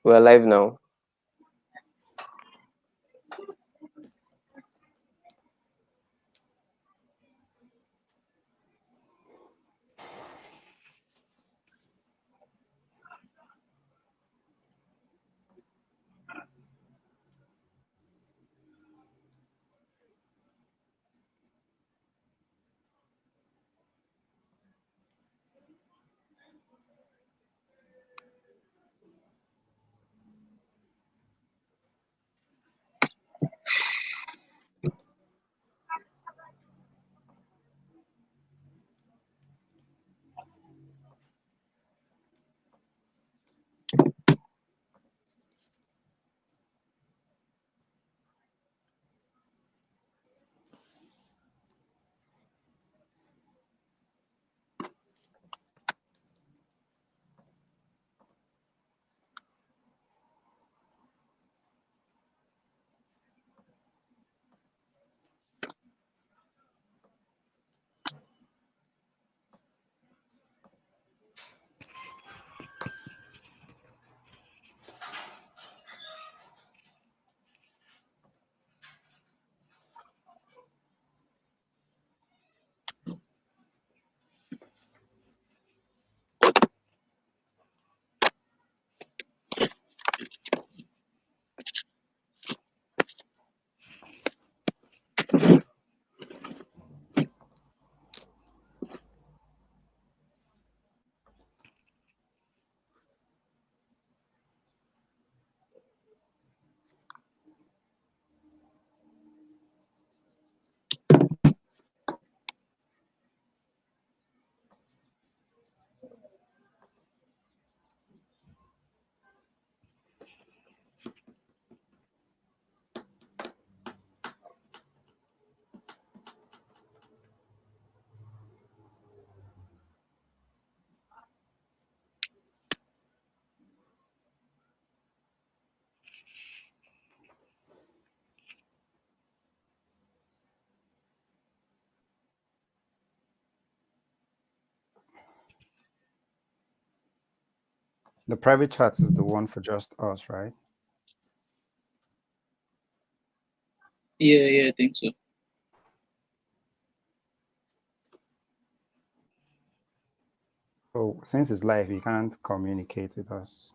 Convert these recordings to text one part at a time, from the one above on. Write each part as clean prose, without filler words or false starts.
We're live now. The private chat is the one for just us, right? Yeah, I think so. So since it's live, you can't communicate with us.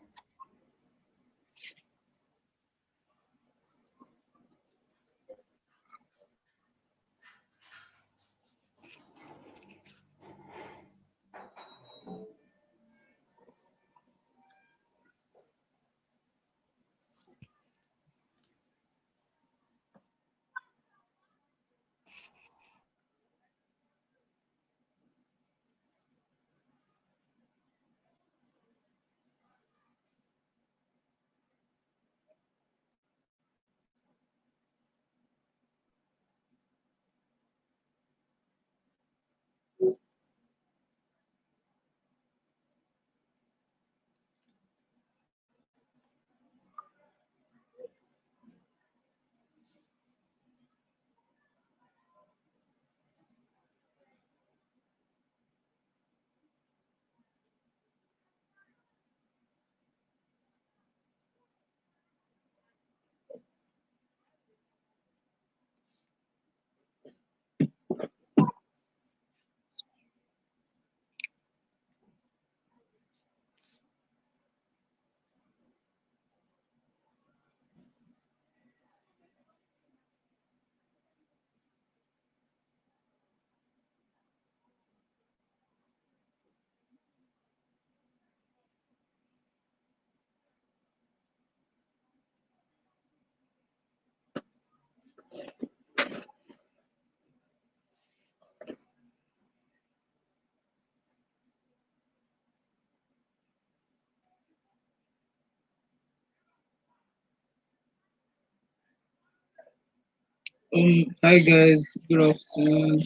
Hi guys, good afternoon.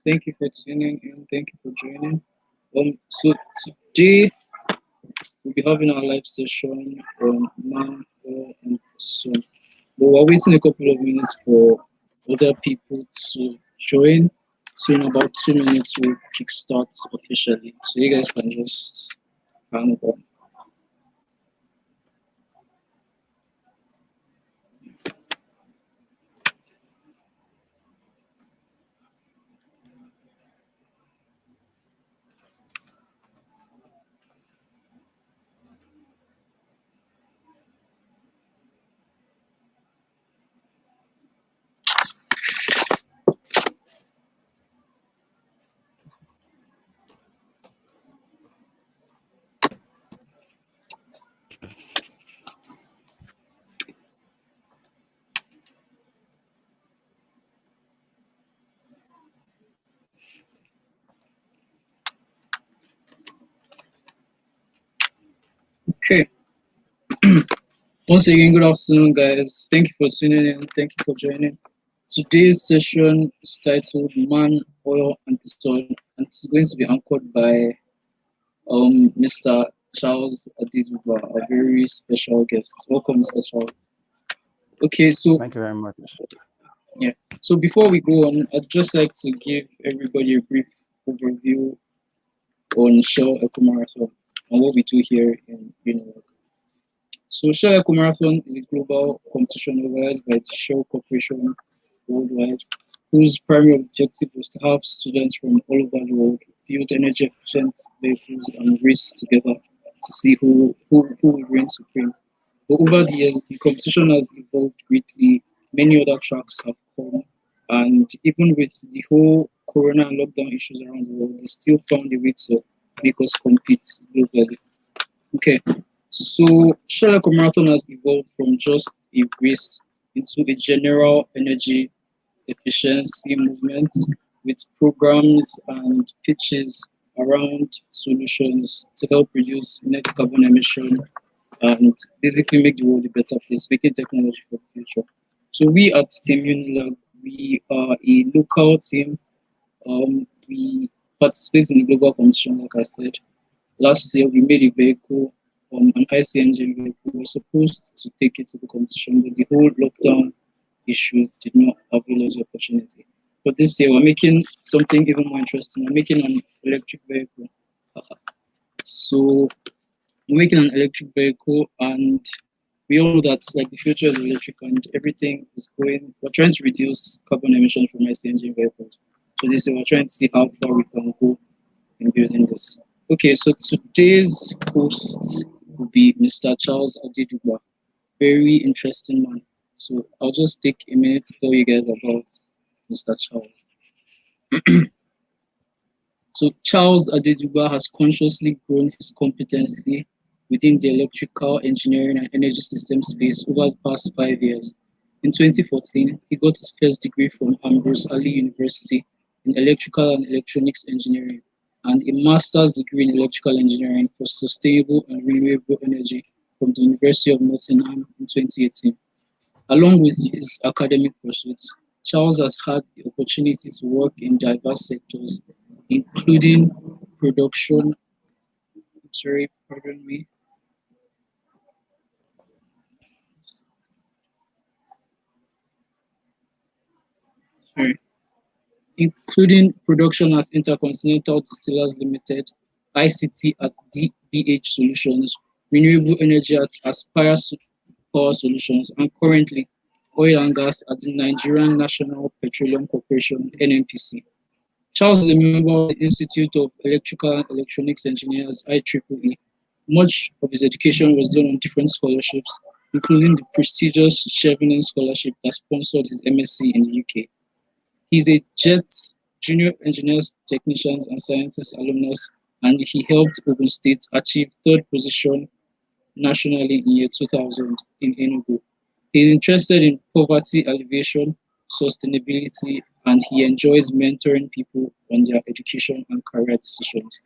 Thank you for tuning in. Thank you for joining. So today we'll be having our live session on man, war, and so. But we're waiting a couple of minutes for other people to join. So in about 2 minutes we'll kickstart officially. So you guys can just hang on. Okay. Once again, good afternoon, guys. Thank you for tuning in. Thank you for joining. Today's session is titled Man, Oil, and the Sun, and it's going to be anchored by Mr. Charles Adedugba, a very special guest. Welcome, Mr. Charles. Okay, so Thank you very much. yeah. So before we go on, I'd just like to give everybody a brief overview on Shell Eco Marathon and what we do here in UNILAG. So Shell Eco Marathon is a global competition organized by the Shell Corporation worldwide, whose primary objective was to have students from all over the world build energy efficient vehicles and race together to see who will reign supreme. But over the years, the competition has evolved greatly. Many other tracks have come, and even with the whole corona and lockdown issues around the world, they still found a way to make us compete globally. Okay, so Sherlock Marathon has evolved from just a race into a general energy efficiency movement with programs and pitches around solutions to help reduce net carbon emission and basically make the world a better place, making technology for the future. So we at Team Unilag, we are a local team. We participate in the global competition, like I said. Last year, we made a vehicle, an IC engine vehicle. We were supposed to take it to the competition, but the whole lockdown issue did not avail us the opportunity. But this year, we're making something even more interesting. We're making an electric vehicle. So we're making an electric vehicle, and we all know that like the future is electric, and everything is going. We're trying to reduce carbon emission from IC engine vehicles. So this year, we're trying to see how far we can go in building this. Okay, so today's host will be Mr. Charles Adedugba. Very interesting man. So I'll just take a minute to tell you guys about Mr. Charles. So Charles Adedugba has consciously grown his competency within the electrical engineering and energy system space over the past 5 years. In 2014, he got his first degree from Ambrose Ali University in electrical and electronics engineering and a master's degree in electrical engineering for sustainable and renewable energy from the University of Nottingham in 2018. Along with his academic pursuits, Charles has had the opportunity to work in diverse sectors, including production, sorry, pardon me, sorry, including production at Intercontinental Distillers Limited, ICT at DBH Solutions, renewable energy at Aspire Power Solutions, and currently oil and gas at the Nigerian National Petroleum Corporation (NNPC). Charles is a member of the Institute of Electrical and Electronics Engineers (IEEE). Much of his education was done on different scholarships, including the prestigious Chevening Scholarship that sponsored his MSc in the UK. He's a JETS Junior Engineers, Technicians and Scientists alumnus, and he helped Ogun State achieve third position nationally in year 2000 in Enugu. He is interested in poverty alleviation, sustainability, and he enjoys mentoring people on their education and career decisions.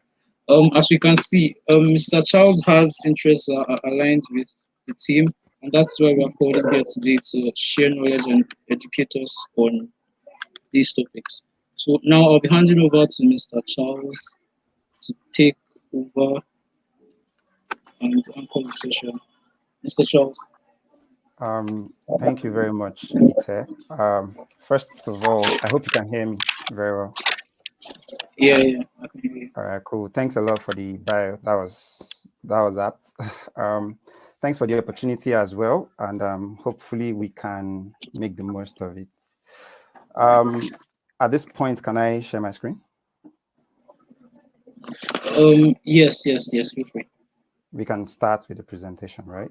As we can see, Mr. Charles has interests aligned with the team, and that's why we're called him here today to share knowledge and educate us on these topics. So now I'll be handing over to Mr. Charles to take over and anchor the session. Mr. Charles. Thank you very much, Ite. First of all, I hope you can hear me very well. Yeah, I can hear you. All right, cool. Thanks a lot for the bio. That was apt. Thanks for the opportunity as well, and hopefully we can make the most of it. At this point, can I share my screen? Yes, feel free. We can start with the presentation, right?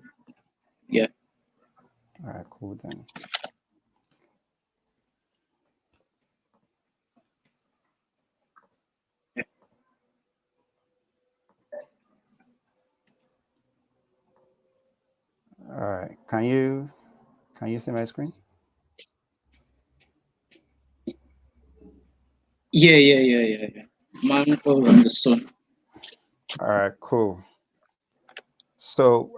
Yeah. All right, cool then. All right, can you see my screen? Yeah. Man, oil, and the sun. All right, cool. So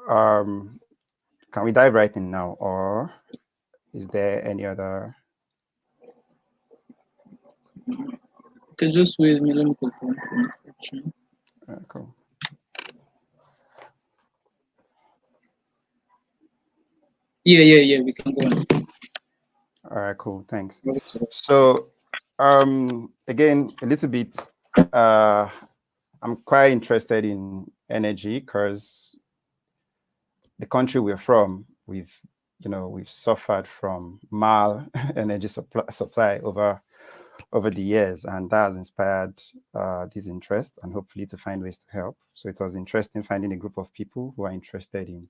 can we dive right in now, or is there any other? Okay, just wait a minute. Let me confirm the function. Cool. Yeah. We can go on. All right, cool. Thanks. Right, so, So again, a little bit. I'm quite interested in energy because the country we're from, we've suffered from mal energy supply over the years, and that has inspired this interest and hopefully to find ways to help. So it was interesting finding a group of people who are interested in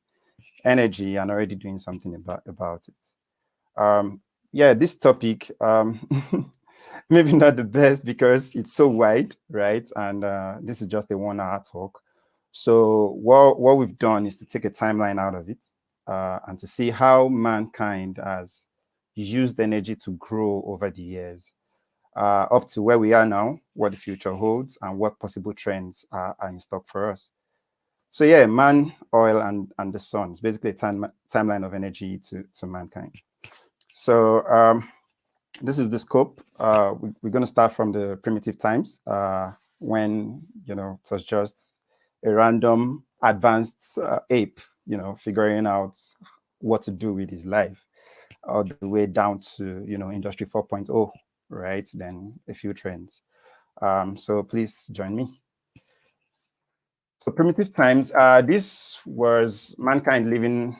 energy and already doing something about it. Yeah, this topic maybe not the best because it's so wide, right? And this is just a 1 hour talk. So what we've done is to take a timeline out of it and to see how mankind has used energy to grow over the years up to where we are now, what the future holds, and what possible trends are in stock for us. So yeah, man, oil, and the sun. It's basically a timeline of energy to mankind. So this is the scope. We're going to start from the primitive times when, it was just a random advanced ape, figuring out what to do with his life, all the way down to, Industry 4.0, right? Then a few trends. So please join me. So primitive times, this was mankind living,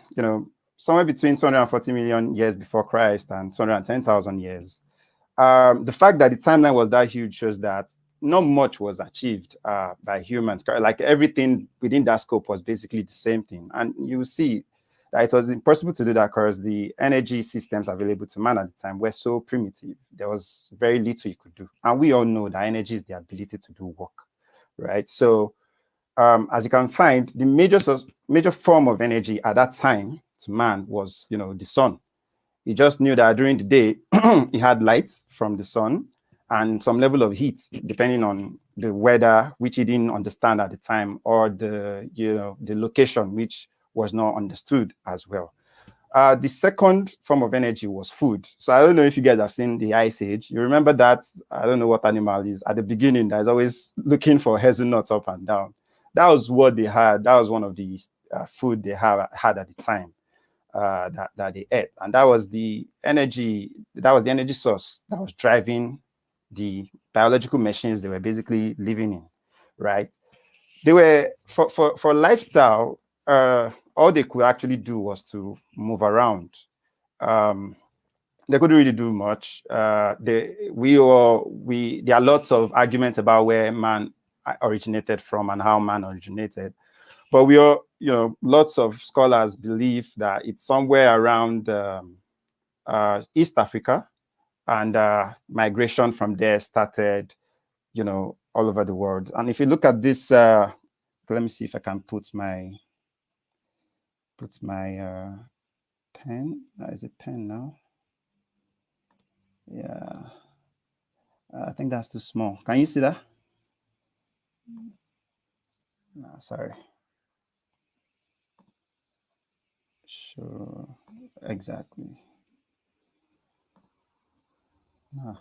somewhere between 240 million years before Christ and 210,000 years. The fact that the timeline was that huge shows that not much was achieved by humans. Like everything within that scope was basically the same thing. And you will see that it was impossible to do that because the energy systems available to man at the time were so primitive. There was very little you could do. And we all know that energy is the ability to do work, right? So as you can find, the major form of energy at that time to man was, the sun. He just knew that during the day, he had lights from the sun and some level of heat, depending on the weather, which he didn't understand at the time, or the location, which was not understood as well. The second form of energy was food. So I don't know if you guys have seen the Ice Age. You remember that, I don't know what animal is, at the beginning, that is always looking for hazelnuts up and down. That was what they had. That was one of the food they had at the time. That they ate, and that was the energy source that was driving the biological machines they were basically living in, right? They were for lifestyle, all they could actually do was to move around. They couldn't really do much. There are lots of arguments about where man originated from and how man originated. But we are, lots of scholars believe that it's somewhere around East Africa, and migration from there started, all over the world. And if you look at this, let me see if I can put my pen. Is it pen now? Yeah, I think that's too small. Can you see that? No, sorry. Sure, exactly. No.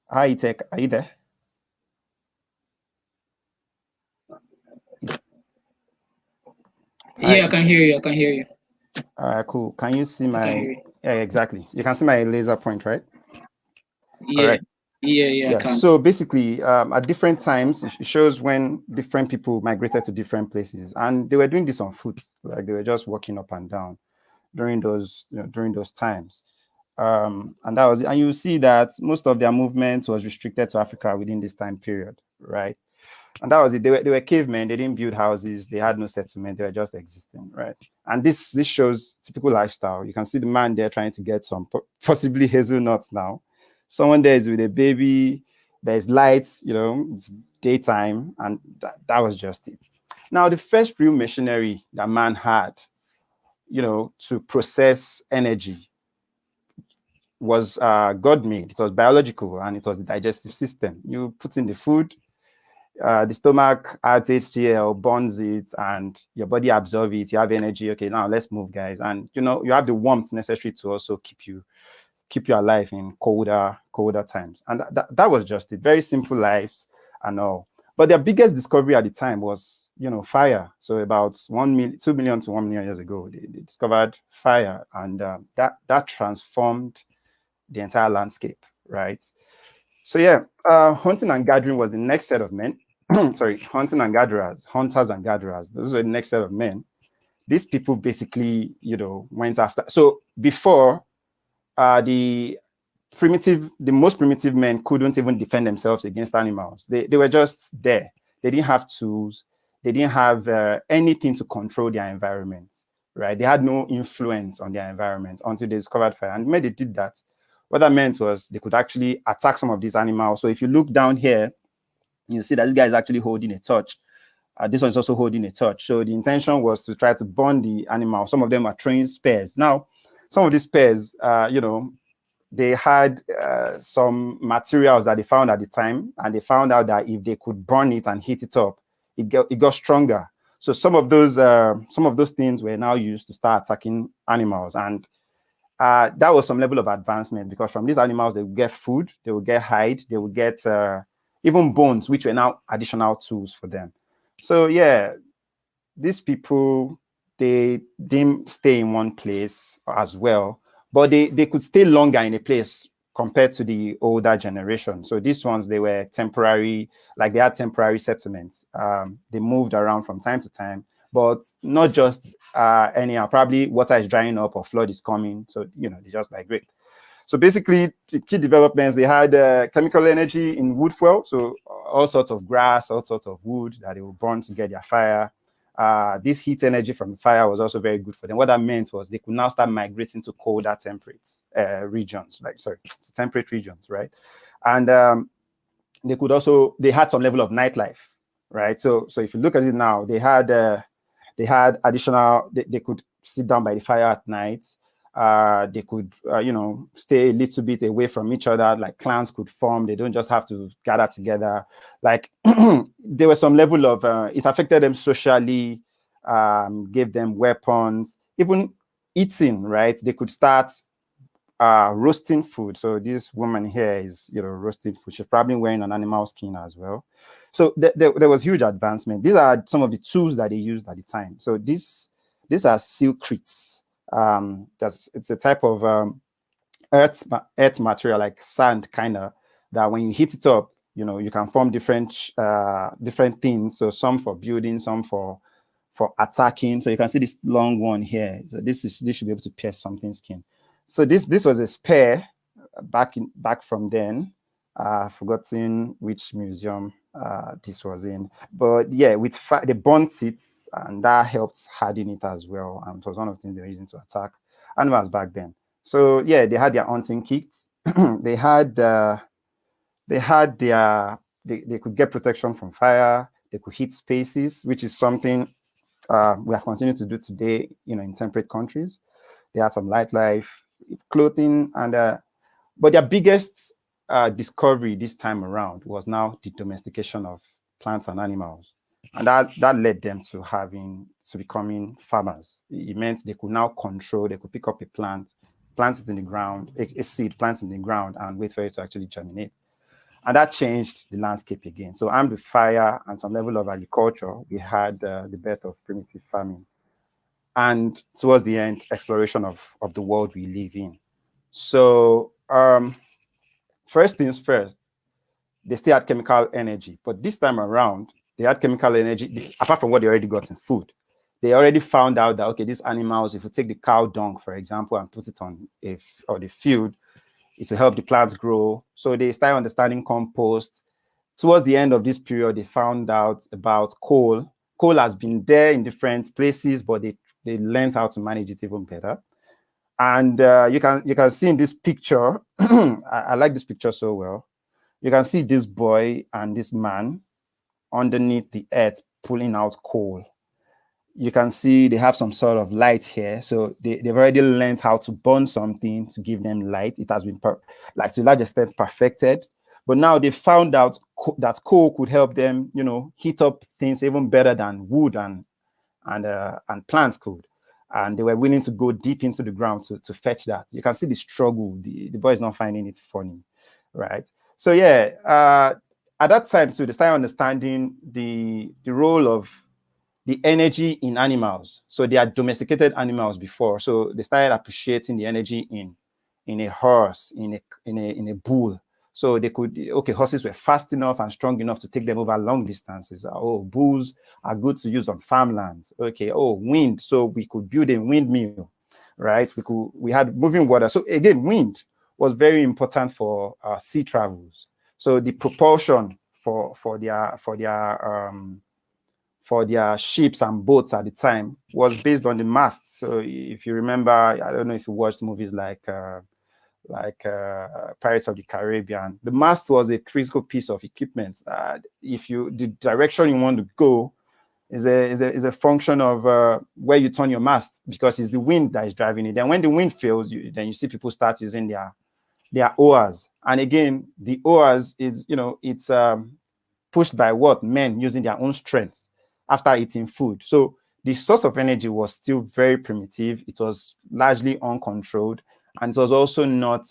Hi, Tech, are you there? yeah, I can hear you. I can hear you. All right, cool. Can you see I can my? hear you. Yeah, exactly. You can see my laser point, right? Yeah, Correct. I Yeah. can. So basically, at different times, it shows when different people migrated to different places, and they were doing this on foot, like they were just walking up and down during those times. And you see that most of their movement was restricted to Africa within this time period, right? And that was it. They were cavemen. They didn't build houses. They had no settlement. They were just existing, right? And this shows typical lifestyle. You can see the man there trying to get some possibly hazelnuts now. Someone there is with a baby. There's lights. It's daytime, and that was just it. Now, the first real machinery that man had, to process energy was God made. It was biological, and it was the digestive system. You put in the food, The stomach adds HCl, bonds it, and your body absorbs it. You have energy. Okay, now let's move, guys. And you have the warmth necessary to also keep you alive in colder times. And that was just it. Very simple lives and all. But their biggest discovery at the time was, fire. So about 2 million to 1 million years ago, they discovered fire, and that transformed the entire landscape, right? So yeah, hunting and gathering was the next set of men. Sorry, hunters and gatherers. Those were the next set of men. These people basically, went after. So before, the most primitive men couldn't even defend themselves against animals. They were just there. They didn't have tools. They didn't have anything to control their environment, right? They had no influence on their environment until they discovered fire. And when they did that, what that meant was they could actually attack some of these animals. So if you look down here, you see that this guy is actually holding a torch. This one is also holding a torch. So the intention was to try to burn the animal. Some of them are throwing spears. Now, some of these spears, they had some materials that they found at the time, and they found out that if they could burn it and heat it up, it got stronger. So some of those things were now used to start attacking animals, and that was some level of advancement, because from these animals they would get food, they would get hide, they would get even bones, which were now additional tools for them. So yeah, these people, they didn't stay in one place as well, but they could stay longer in a place compared to the older generation. So these ones, they were temporary, like they had temporary settlements. They moved around from time to time, but not just anyhow. Probably water is drying up or flood is coming, so they just migrate. So basically, the key developments, they had chemical energy in wood fuel, so all sorts of grass, all sorts of wood that they would burn to get their fire. This heat energy from the fire was also very good for them. What that meant was they could now start migrating to colder temperate regions, to temperate regions, right? And they had some level of nightlife, right? So if you look at it now, they had additional, they could sit down by the fire at night. They could, stay a little bit away from each other, like clans could form. They don't just have to gather together. Like there was some level of, it affected them socially, gave them weapons, even eating, right? They could start roasting food. So this woman here is, roasting food. She's probably wearing an animal skin as well. So there was huge advancement. These are some of the tools that they used at the time. So these are silkretes. It's a type of earth material, like sand, kind of, that when you heat it up, you can form different things. So some for building, some for attacking. So you can see this long one here. So this should be able to pierce something's skin. So this was a spear back from then. Forgotten which museum this was in, but yeah, with they burnt it, and that helped harden it as well. And it was one of the things they were using to attack animals back then. So yeah, they had their hunting kits. they could get protection from fire. They could heat spaces, which is something we are continuing to do today, in temperate countries. They had some light life, clothing, and but their biggest discovery this time around was now the domestication of plants and animals, and that led them to becoming farmers. It meant they could now control. They could pick up a plant it in the ground, a seed, plant in the ground, and wait for it to actually germinate. And that changed the landscape again. So armed with fire and some level of agriculture, we had the birth of primitive farming, and towards the end, exploration of the world we live in. So first things first, they still had chemical energy, but this time around, they had chemical energy apart from what they already got in food. They already found out that, okay, these animals, if you take the cow dung, for example, and put it on the field, it will help the plants grow. So they started understanding compost. Towards the end of this period, they found out about coal. Coal has been there in different places, but they learned how to manage it even better. And you can see in this picture, I like this picture so well. You can see this boy and this man underneath the earth pulling out coal. You can see they have some sort of light here. So they've already learned how to burn something to give them light. It has been, to a large extent, perfected. But now they found out that coal could help them, heat up things even better than wood and plants could. And they were willing to go deep into the ground to fetch that. You can see the struggle. The boy is not finding it funny, right? So yeah, at that time too, they started understanding the role of the energy in animals. So they had domesticated animals before. So they started appreciating the energy in a horse, in a bull. So they could, okay, horses were fast enough and strong enough to take them over long distances. Oh, bulls are good to use on farmlands. Okay, oh, wind. So we could build a windmill, right? We had moving water. So again, wind was very important for sea travels. So the propulsion for their ships and boats at the time was based on the mast. So if you remember, I don't know if you watched movies like Pirates of the Caribbean, the mast was a critical piece of equipment. If the direction you want to go is a function of where you turn your mast, because it's the wind that is driving it. Then when the wind fails, then you see people start using their oars. And again, the oars is, it's pushed by what? Men using their own strength after eating food. So the source of energy was still very primitive. It was largely uncontrolled, and it was also not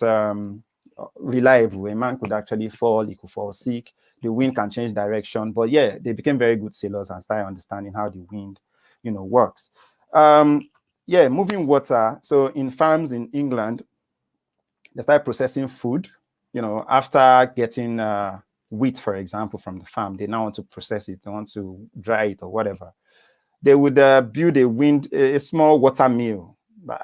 reliable. A man could actually fall, he could fall sick, the wind can change direction. But yeah, they became very good sailors and started understanding how the wind, works. Yeah, moving water. So in farms in England, they started processing food, after getting wheat, for example, from the farm. They now want to process it, they want to dry it or whatever. They would build a small water mill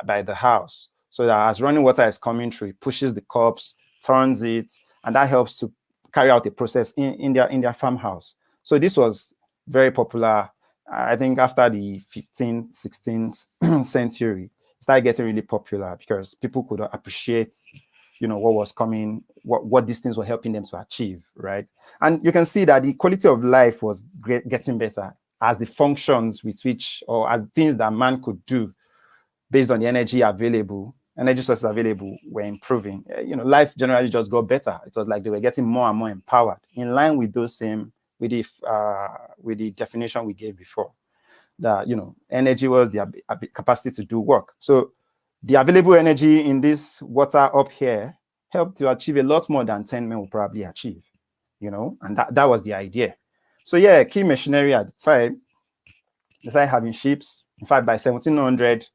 by the house, so that as running water is coming through, it pushes the cups, turns it, and that helps to carry out a process in their farmhouse. So this was very popular. I think after the 15th, 16th century, it started getting really popular because people could appreciate, what was coming, what these things were helping them to achieve, right? And you can see that the quality of life was getting better as the functions with which, or as things that man could do based on the energy sources available were improving. Life generally just got better. It was like they were getting more and more empowered, in line with with the definition we gave before, that energy was the capacity to do work. So the available energy in this water up here helped to achieve a lot more than 10 men will probably achieve, and that was the idea. So yeah, key machinery at the time, they started having ships. In fact, by 1700,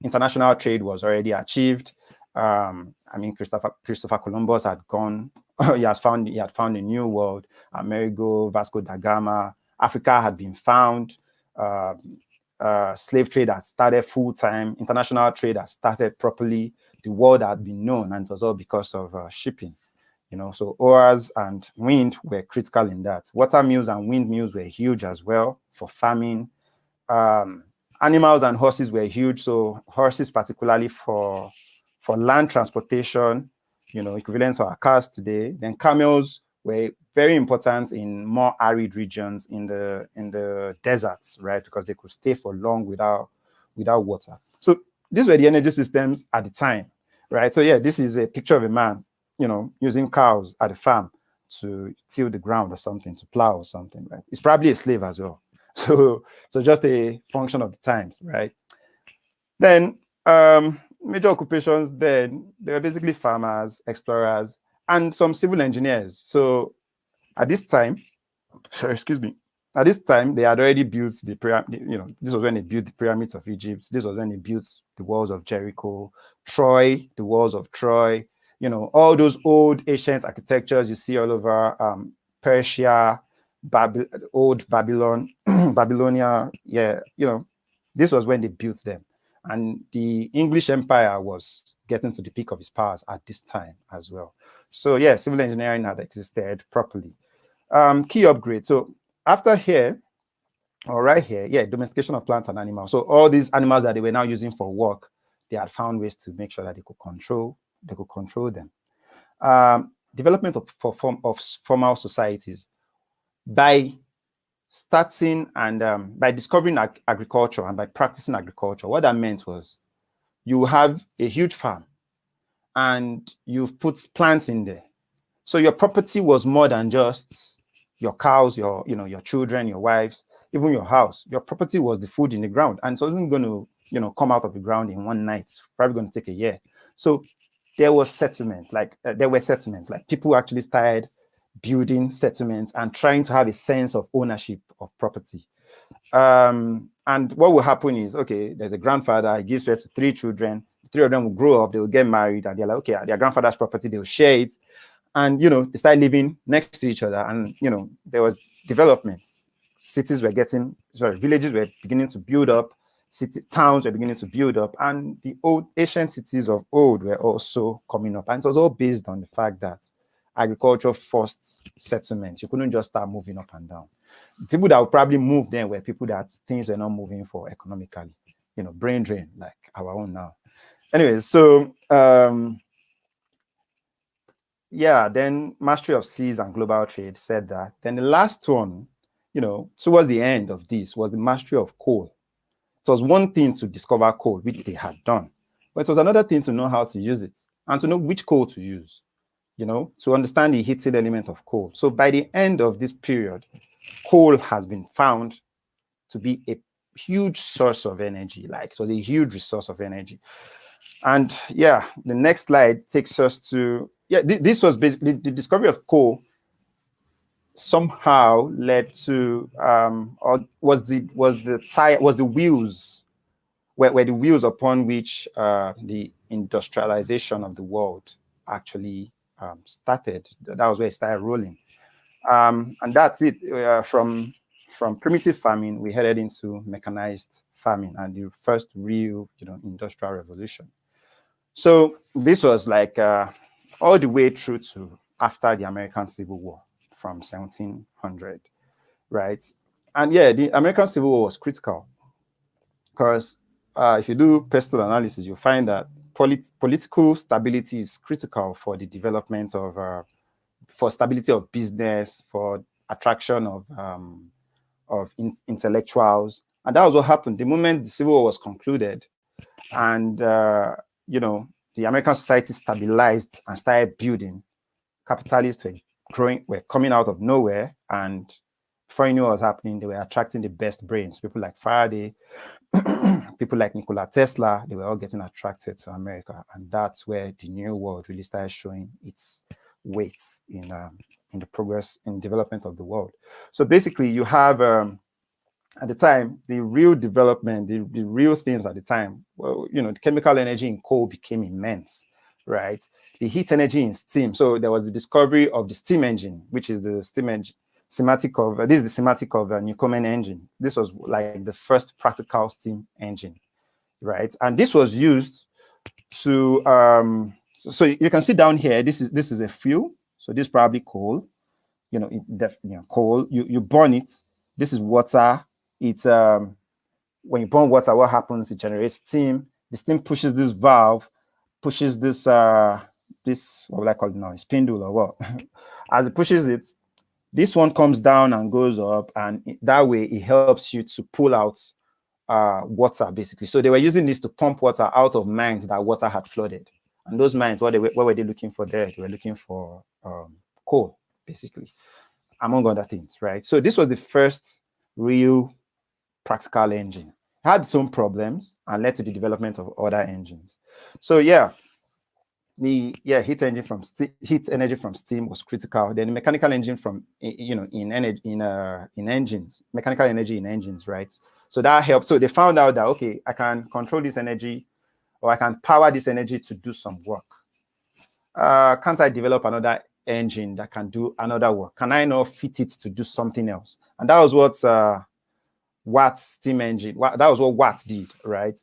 international trade was already achieved. Christopher Columbus had gone. he had found a new world. Amerigo, Vasco da Gama, Africa had been found. Slave trade had started full time. International trade had started properly. The world had been known, and it was all because of shipping. So oars and wind were critical in that. Water mills and windmills were huge as well for farming. Animals and horses were huge. So horses, particularly for land transportation, equivalent to our cars today. Then camels were very important in more arid regions, in the deserts, right? Because they could stay for long without water. So these were the energy systems at the time, right? So yeah, this is a picture of a man, using cows at a farm to till the ground or something, to plow or something, right? It's probably a slave as well. So just a function of the times, right? Then major occupations then, they were basically farmers, explorers, and some civil engineers. So at this time, at this time, they had already built the pyramid. This was when they built the pyramids of Egypt. This was when they built the walls of Jericho, the walls of Troy. All those old ancient architectures you see all over Persia, old Babylon, Babylonia. Yeah, this was when they built them. And the English Empire was getting to the peak of its powers at this time as well. So yeah, civil engineering had existed properly. Key upgrade. So after here, or right here, yeah, domestication of plants and animals. So all these animals that they were now using for work, they had found ways to make sure that they could control them. Development of formal societies. By starting and by discovering agriculture and by practicing agriculture, what that meant was you have a huge farm and you've put plants in there. So your property was more than just your cows, your children, your wives, even your house. Your property was the food in the ground, and it wasn't going to, come out of the ground in one night. It's probably going to take a year. So there were settlements, like people actually started building settlements and trying to have a sense of ownership of property. And what will happen is, okay, there's a grandfather, he gives birth to 3 children. The 3 of them will grow up, they will get married, and they're like, okay, their grandfather's property, they'll share it. And, they started living next to each other. And, there was developments. Villages were beginning to build up. Towns were beginning to build up. And the old ancient cities of old were also coming up. And it was all based on the fact that agriculture forced settlements. You couldn't just start moving up and down. People that would probably move then were people that things were not moving for economically, brain drain, like our own now. Anyway, so then mastery of seas and global trade said that. Then the last one, towards the end of this, was the mastery of coal. It was one thing to discover coal, which they had done, but it was another thing to know how to use it and to know which coal to use, to understand the heating element of coal. So by the end of this period, coal has been found to be a huge source of energy. Like, it was a huge resource of energy. And the next slide takes us to, this was basically the discovery of coal somehow led to, or was the wheels, were the wheels upon which the industrialization of the world actually started. That was where it started rolling. And that's it. From primitive farming, we headed into mechanized farming and the first real, industrial revolution. So this was like all the way through to after the American Civil War from 1700, right? And the American Civil War was critical because if you do pestle analysis, you'll find that political stability is critical for the development of, for stability of business, for attraction of intellectuals. And that was what happened. The moment the Civil War was concluded and, the American society stabilized and started building, capitalists were coming out of nowhere. And before you knew what was happening, they were attracting the best brains. People like Faraday, people like Nikola Tesla, they were all getting attracted to America. And that's where the New World really started showing its weight in the progress and development of the world. So basically, you have at the time the real development, the real things at the time. Well, the chemical energy in coal became immense, right? The heat energy in steam. So there was the discovery of the steam engine, which is the steam engine schematic of. This is the schematic of a Newcomen engine. This was like the first practical steam engine, right? And this was used to so you can see down here, this is a fuel. So this is probably coal. It's definitely coal. You burn it. This is water. It's when you burn water, what happens? It generates steam. The steam pushes this valve, pushes this this, what will I call it now? A spindle or what? As it pushes it, this one comes down and goes up, and that way it helps you to pull out water, basically. So they were using this to pump water out of mines that water had flooded. And those mines, what were they looking for there? They were looking for coal, basically, among other things, right? So this was the first real practical engine. It had some problems and led to the development of other engines. So the heat energy from steam was critical. Then the mechanical engine from in engines, mechanical energy in engines, right? So that helped. So they found out that, okay, I can control this energy, or I can power this energy to do some work. Can't I develop another engine that can do another work? Can I not fit it to do something else? And that was what Watt's steam engine. That was what Watt did, right?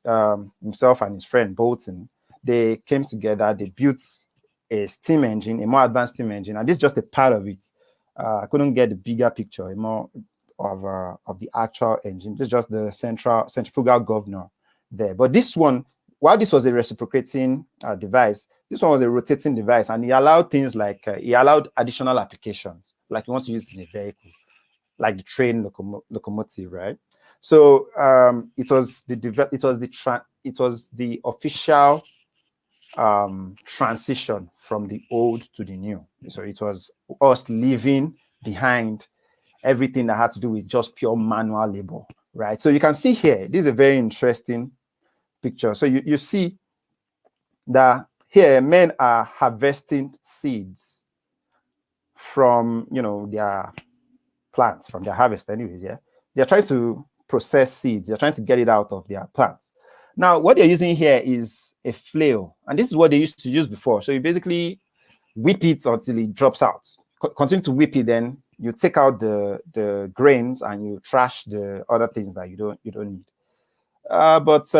Himself and his friend Bolton, they came together. They built a steam engine, a more advanced steam engine, and this is just a part of it. I couldn't get the bigger picture, a more of the actual engine. This is just the centrifugal governor there. But this one, while this was a reciprocating device, this one was a rotating device, and he allowed things like he allowed additional applications, like you want to use in a vehicle, like the train locomotive, right? So it was the official transition from the old to the new. So it was us leaving behind everything that had to do with just pure manual labor, right? So you can see here, this is a very interesting picture. So you see that here men are harvesting seeds from, their plants, from their harvest anyways, yeah? They're trying to process seeds. They're trying to get it out of their plants. Now, what they're using here is a flail, and this is what they used to use before. So you basically whip it until it drops out. Continue to whip it, then you take out the grains and you trash the other things that you don't need. But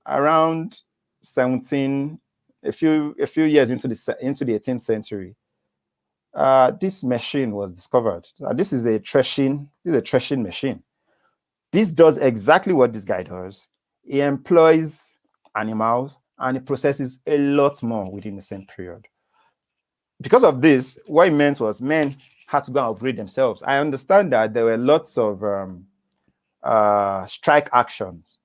around 17, a few years into the 18th century, this machine was discovered. This is a threshing machine. This does exactly what this guy does. He employs animals and it processes a lot more within the same period. Because of this, what it meant was men had to go and upgrade themselves. I understand that there were lots of strike actions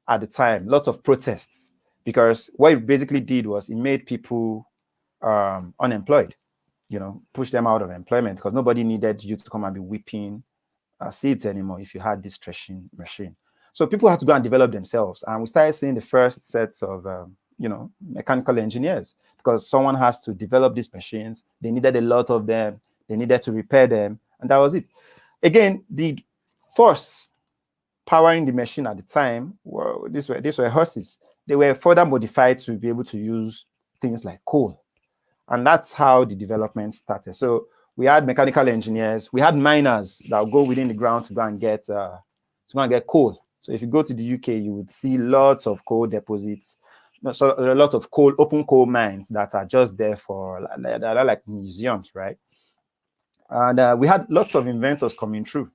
at the time, lots of protests, because what it basically did was it made people unemployed, push them out of employment, because nobody needed you to come and be whipping seeds anymore if you had this threshing machine. So people had to go and develop themselves, and we started seeing the first sets of mechanical engineers, because someone has to develop these machines. They needed a lot of them. They needed to repair them, and that was it. Again, the force powering the machine at the time these were horses. They were further modified to be able to use things like coal, and that's how the development started. So we had mechanical engineers, we had miners that would go within the ground to go and get coal. So if you go to the UK, you would see lots of coal deposits, so a lot of open coal mines that are just there that are like museums, right? And we had lots of inventors coming through.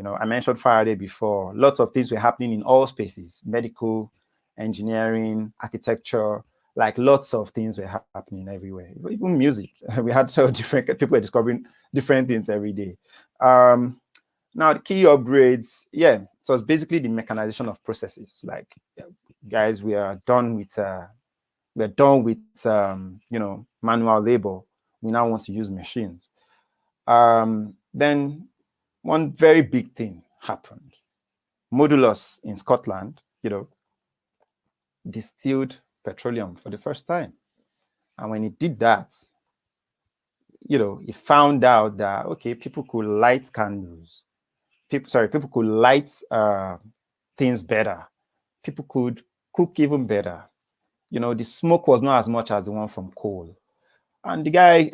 I mentioned Faraday before. Lots of things were happening in all spaces: medical, engineering, architecture. Like lots of things were happening everywhere. Even music. We had so different people were discovering different things every day. Now the key upgrades, it was basically the mechanization of processes. Like, guys, we are done with manual labor. We now want to use machines. Then one very big thing happened. Modulus in Scotland, distilled petroleum for the first time. And when he did that, he found out that, okay, people could light candles. People could light things better. People could cook even better. The smoke was not as much as the one from coal. And the guy,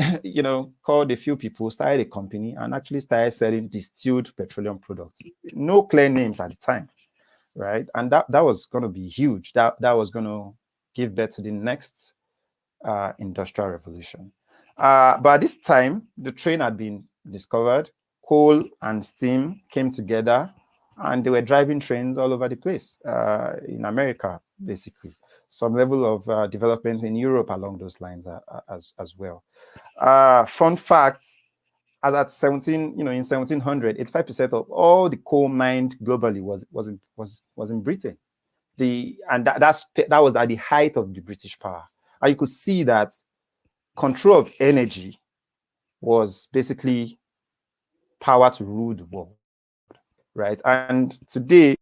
called a few people, started a company, and actually started selling distilled petroleum products. No clear names at the time, right? And that was going to be huge. That was going to give birth to the next industrial revolution. But at this time, the train had been discovered. Coal and steam came together, and they were driving trains all over the place in America, basically. Some level of development in Europe along those lines as well. Fun fact: as at in 1700, 85% of all the coal mined globally was in Britain. That was at the height of the British power, and you could see that control of energy was basically power to rule the world, right? And today,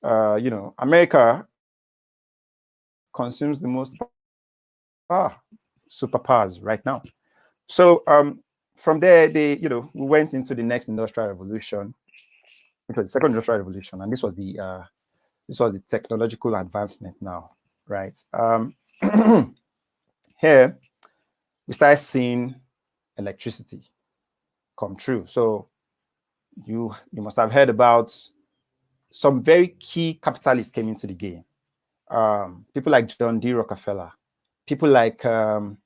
America consumes the most superpowers right now. So from there, we went into the next industrial revolution, which was the second industrial revolution, and this was the technological advancement now, right? Here we started seeing electricity come true. So you must have heard about some very key capitalists came into the game. People like John D. Rockefeller, people like so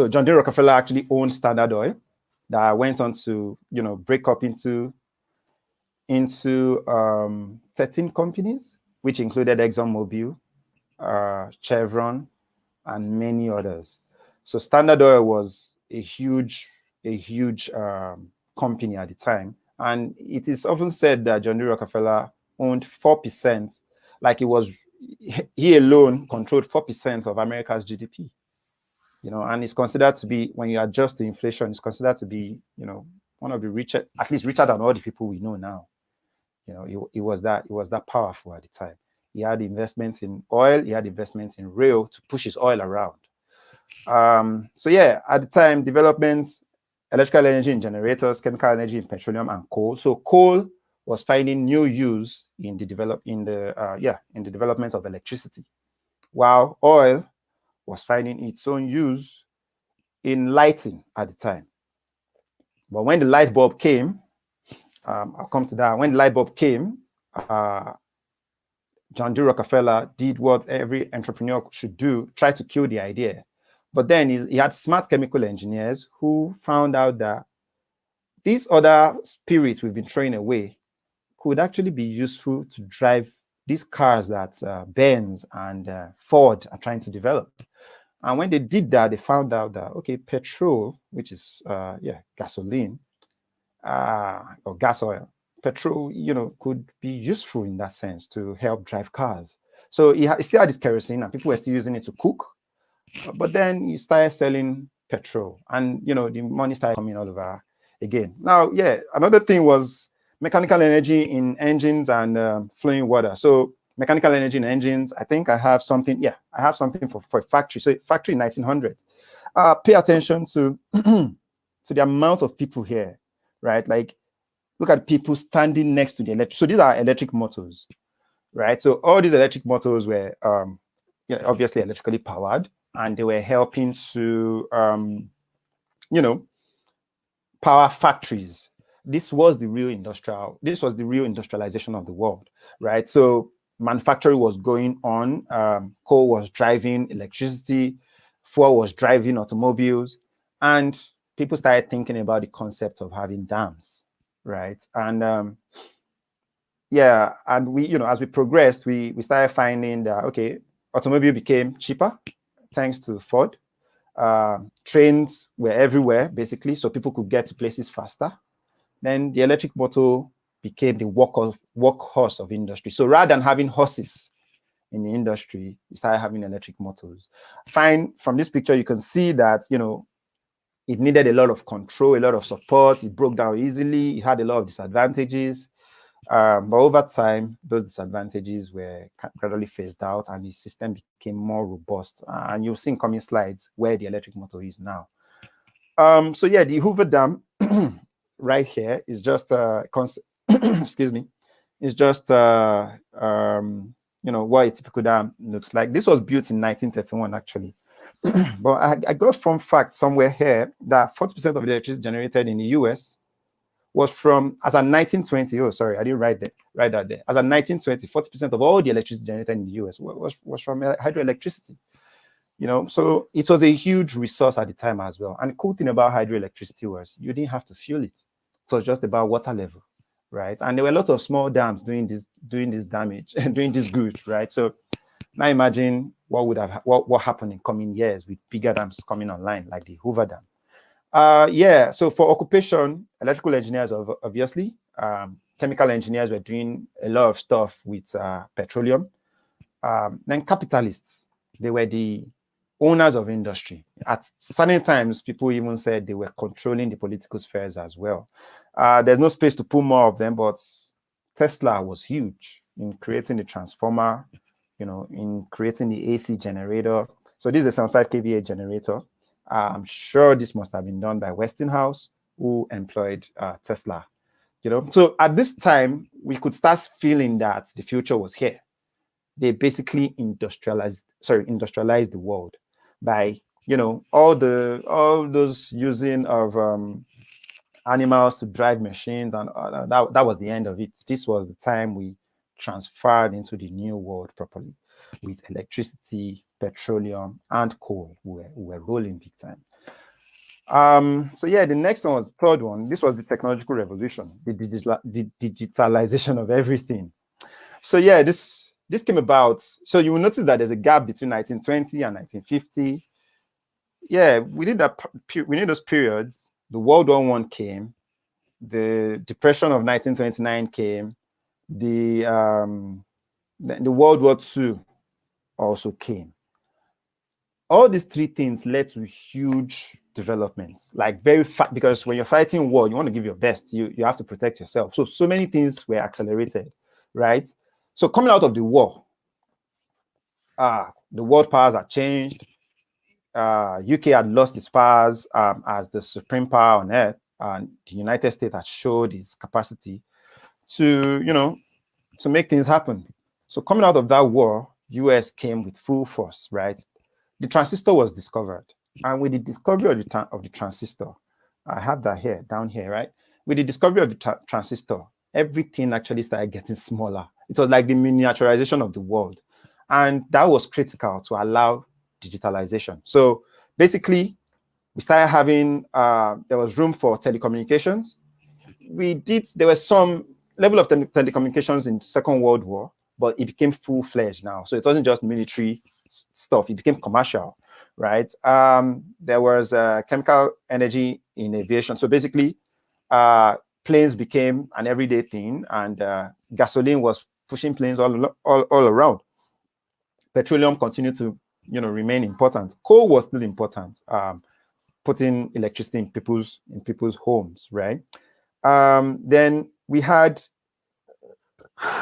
John D. Rockefeller actually owned Standard Oil, that went on to break up into 13 companies, which included ExxonMobil, Chevron, and many others. So Standard Oil was a huge company at the time, and it is often said that John D. Rockefeller owned 4%, like he alone controlled 4% of America's GDP. And it's considered to be, when you adjust to inflation, it's considered to be, one of the richest, at least richer than all the people we know now. It was that powerful at the time. He had investments in oil, he had investments in rail to push his oil around. So yeah, at the time, developments, electrical energy in generators, chemical energy in petroleum and coal. So coal was finding new use in the development of electricity, while oil was finding its own use in lighting at the time. But when the light bulb came, I'll come to that. When the light bulb came, John D. Rockefeller did what every entrepreneur should do, try to kill the idea. But then he had smart chemical engineers who found out that these other spirits we've been throwing away could actually be useful to drive these cars that Benz and Ford are trying to develop. And when they did that, they found out that, okay, petrol, which is, gasoline or gas oil, petrol, could be useful in that sense to help drive cars. So he still had this kerosene and people were still using it to cook. But then he started selling petrol and, the money started coming all over again. Now, yeah, another thing was mechanical energy in engines and flowing water. So mechanical energy in engines, I think I have something. Yeah, I have something for a factory. So factory in 1900. Pay attention to, to the amount of people here, right? Like, look at people standing next to the electric. So these are electric motors, right? So all these electric motors were obviously electrically powered, and they were helping to, power factories. This was the real industrialization of the world, right? So manufacturing was going on, coal was driving electricity, fuel was driving automobiles, and people started thinking about the concept of having dams, right? And and we, as we progressed, we started finding that, okay, automobile became cheaper thanks to Ford. Trains were everywhere, basically, so people could get to places faster. Then the electric motor became the workhorse of industry. So rather than having horses in the industry, we started having electric motors. Fine, from this picture, you can see that, it needed a lot of control, a lot of support. It broke down easily. It had a lot of disadvantages. But over time, those disadvantages were gradually phased out and the system became more robust. And you'll see in coming slides where the electric motor is now. So yeah, the Hoover Dam right here is just excuse me, is just what a typical dam looks like. This was built in 1931, actually. But I got from fact somewhere here that 40% of the electricity generated in the US was from, as of 1920, oh, sorry, I didn't write that there. As of 1920, 40% of all the electricity generated in the US was from hydroelectricity. So it was a huge resource at the time as well. And the cool thing about hydroelectricity was you didn't have to fuel it. It was just about water level, right? And there were a lot of small dams doing this damage and doing this good, right? So now imagine what happened in coming years with bigger dams coming online, like the Hoover Dam. So for occupation, electrical engineers, obviously, chemical engineers were doing a lot of stuff with petroleum. Then capitalists, they were the owners of industry. At certain times, people even said they were controlling the political spheres as well. There's no space to put more of them, but Tesla was huge in creating the transformer, in creating the AC generator. So this is a 75 kVA generator. I'm sure this must have been done by Westinghouse, who employed Tesla. So at this time, we could start feeling that the future was here. They basically industrialized the world by, all those using of animals to drive machines, and that was the end of it. This was the time we transferred into the new world properly with electricity, petroleum, and coal. We were rolling big time. So yeah, the next one was the third one. This was the technological revolution, the digitalization of everything. So yeah, this came about. So you will notice that there's a gap between 1920 and 1950. Yeah, within those periods, the World War I came, the Depression of 1929 came, the Then the World War II also came. All these three things led to huge developments, like very fast, because when you're fighting war, you want to give your best. You have to protect yourself. So many things were accelerated, right? So coming out of the war, the world powers had changed. UK had lost its powers as the supreme power on earth, and the United States had showed its capacity to, to make things happen. So coming out of that war, US came with full force, right? The transistor was discovered. And with the discovery of the transistor, I have that here, down here, right? With the discovery of the transistor, everything actually started getting smaller. It was like the miniaturization of the world. And that was critical to allow digitalization. So basically, we started having, there was room for telecommunications. There was some level of telecommunications in the Second World War, but it became full-fledged now. So it wasn't just military stuff, it became commercial, right? There was chemical energy in aviation. So basically, planes became an everyday thing, and gasoline was pushing planes all around. Petroleum continued to, remain important. Coal was still important, putting electricity in people's homes, right? Then we had,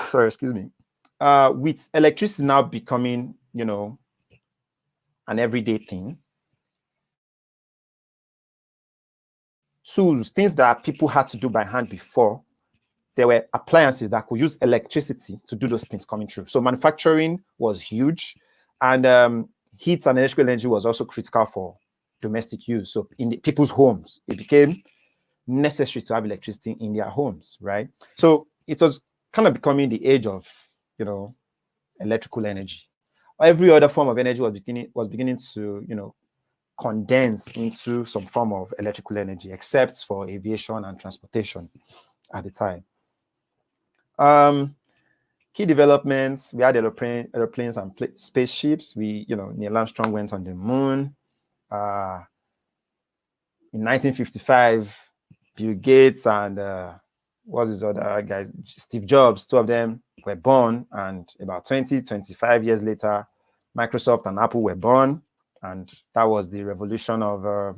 sorry, excuse me, with electricity now becoming, an everyday thing, tools, things that people had to do by hand before, there were appliances that could use electricity to do those things coming through. So manufacturing was huge, and heat and electrical energy was also critical for domestic use. So in people's homes, it became necessary to have electricity in their homes, right? So it was kind of becoming the age of, electrical energy. Every other form of energy was beginning to, condense into some form of electrical energy, except for aviation and transportation at the time. Key developments: we had aeroplanes and spaceships. Neil Armstrong went on the moon. In 1955, Bill Gates and what's his other guys, Steve Jobs, two of them were born, and about 25 years later, Microsoft and Apple were born, and that was the revolution of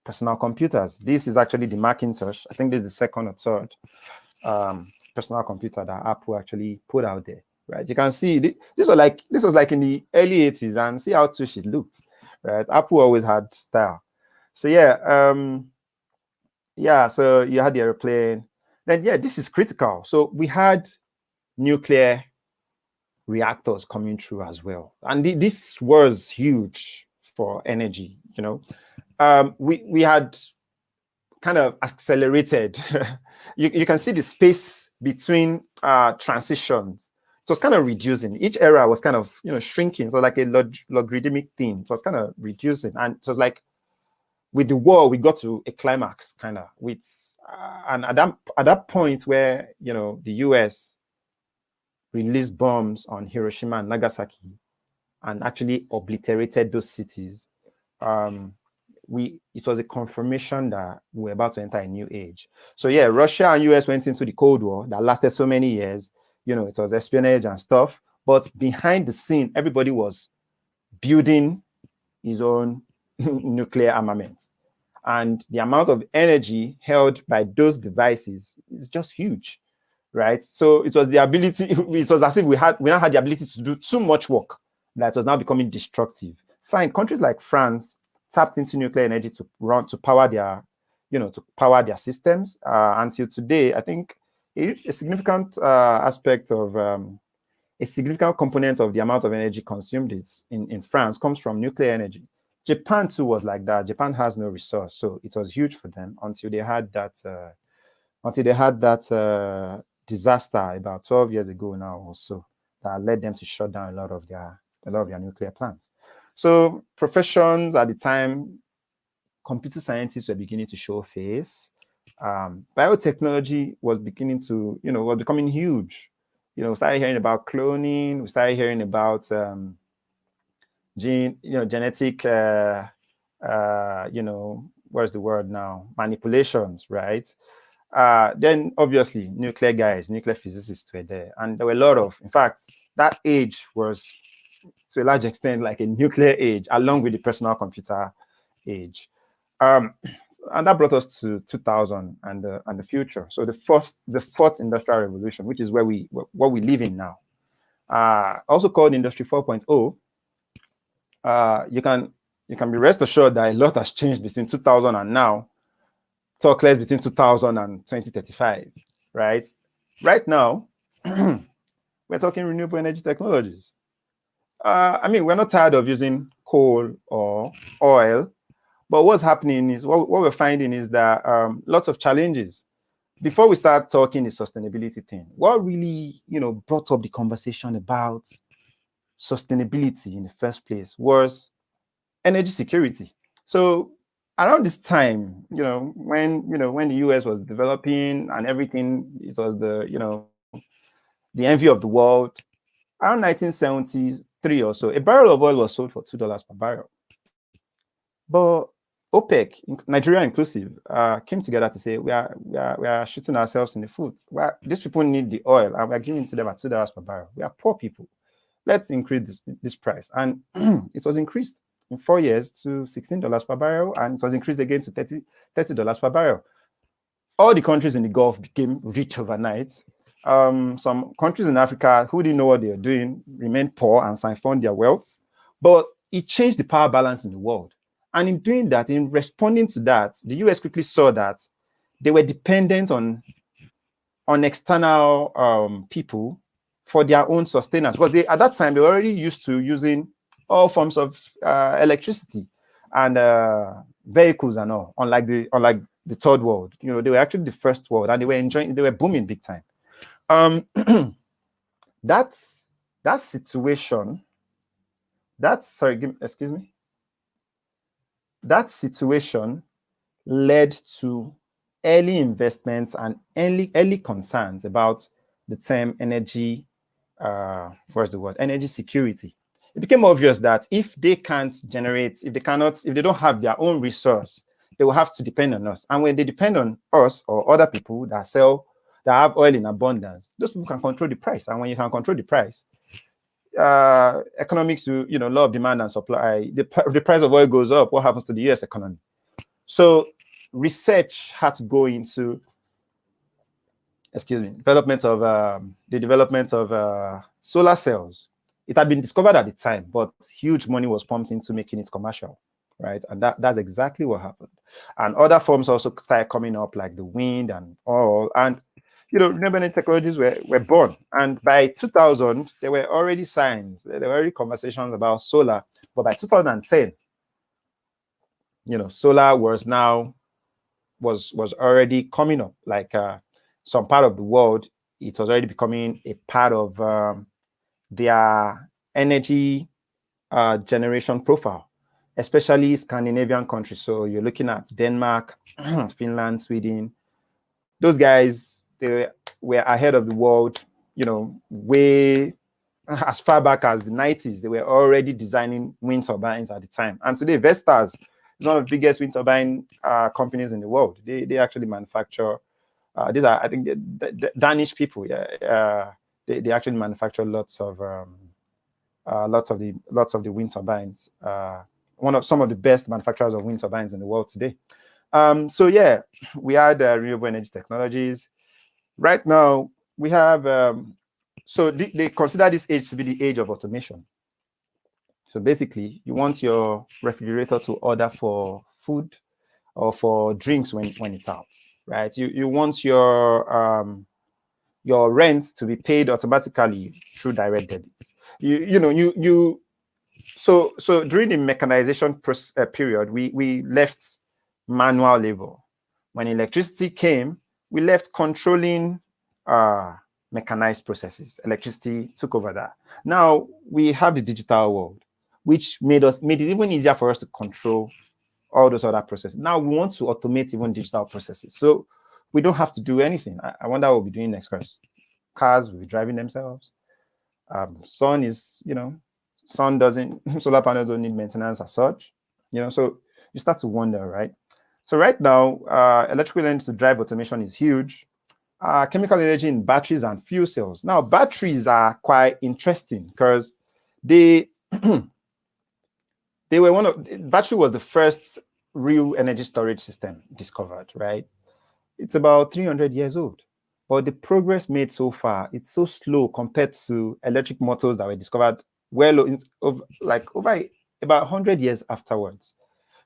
personal computers. This is actually the Macintosh. I think this is the second or third personal computer that Apple actually put out there, right? You can see this was like in the early 80s, and see how tush it looked, right? Apple always had style. So so you had the airplane. Then this is critical. So we had nuclear reactors coming through as well, and this was huge for energy. We had kind of accelerated. you can see the space between transitions. So it's kind of reducing. Each era was kind of shrinking. So like a logarithmic thing. So it's kind of reducing, and so it's like with the war, we got to a climax, kind of and at that point where the US released bombs on Hiroshima and Nagasaki and actually obliterated those cities. It was a confirmation that we were about to enter a new age. So Russia and US went into the Cold War that lasted so many years. It was espionage and stuff, but behind the scene, everybody was building his own nuclear armament. And the amount of energy held by those devices is just huge, right? So it was the ability, it was as if we now had the ability to do too much work that was now becoming destructive. Fine, countries like France tapped into nuclear energy to power their systems. Until today, I think a significant aspect of a significant component of the amount of energy consumed in France comes from nuclear energy. Japan too was like that. Japan has no resource, so it was huge for them until they had that disaster about 12 years ago now or so that led them to shut down a lot of their nuclear plants. So professions at the time, computer scientists were beginning to show face. Biotechnology was beginning to, was becoming huge. We started hearing about cloning. We started hearing about genetic, what's the word now? Manipulations, right? Then obviously nuclear physicists were there. And there were a lot of, in fact, that age was to a large extent like a nuclear age, along with the personal computer age. And that brought us to 2000 and the future. So the fourth industrial revolution, which is what we live in now, also called Industry 4.0. You can be rest assured that a lot has changed between 2000 and now. Talk less between 2000 and 2035, right? Right now, we're talking renewable energy technologies. I mean, we're not tired of using coal or oil, but what's happening is what we're finding is that lots of challenges. Before we start talking the sustainability thing, what really brought up the conversation about sustainability in the first place was energy security. So around this time, when the US was developing and everything, it was the envy of the world. Around 1973 or so, a barrel of oil was sold for $2 per barrel. But OPEC, Nigeria inclusive, came together to say we are shooting ourselves in the foot. These people need the oil, and we're giving it to them at $2 per barrel. We are poor people. Let's increase this price, and it was increased in 4 years to $16 per barrel, and it was increased again to $30 per barrel. All the countries in the Gulf became rich overnight. Some countries in Africa who didn't know what they were doing remained poor and siphoned their wealth. But it changed the power balance in the world. And in doing that, in responding to that, the US quickly saw that they were dependent on external people for their own sustenance. Because at that time, they were already used to using all forms of electricity and vehicles and all, unlike the third world. They were actually the first world, and they were booming big time. That situation led to early investments and early concerns about the term energy, energy security. It became obvious that if they can't generate, if they don't have their own resource, they will have to depend on us. And when they depend on us or other people that have oil in abundance, those people can control the price. And when you can control the price, economics, law of demand and supply, the price of oil goes up. What happens to the US economy? So research had to go into, the development of solar cells. It had been discovered at the time, but huge money was pumped into making it commercial, right? And that's exactly what happened. And other forms also started coming up, like the wind and all. And renewable energy technologies were born. And by 2000, there were already signs, there were already conversations about solar. But by 2010, solar was already coming up. Like some part of the world, it was already becoming a part of their energy generation profile, especially Scandinavian countries. So you're looking at Denmark, Finland, Sweden. Those guys, they were ahead of the world, way as far back as the 90s. They were already designing wind turbines at the time. And today, Vestas is one of the biggest wind turbine companies in the world. They actually manufacture, these are, I think, the Danish people. They actually manufacture lots of the wind turbines. Some of the best manufacturers of wind turbines in the world today. So yeah, we had renewable energy technologies. Right now, we have, so they consider this age to be the age of automation. So basically, you want your refrigerator to order for food or for drinks when it's out, right? You want your rent to be paid automatically through direct debit. So during the mechanization period, we left manual labor. When electricity came, we left controlling mechanized processes. Electricity took over that. Now we have the digital world, which made it even easier for us to control all those other processes. Now we want to automate even digital processes, so we don't have to do anything. I wonder what we'll be doing next, Chris. Cars will be driving themselves. Solar panels don't need maintenance as such. So you start to wonder, right? So right now, electrical energy to drive automation is huge. chemical energy in batteries and fuel cells. Now, batteries are quite interesting because they they were battery was the first real energy storage system discovered, right? It's about 300 years old. But the progress made so far, it's so slow compared to electric motors that were discovered over about 100 years afterwards,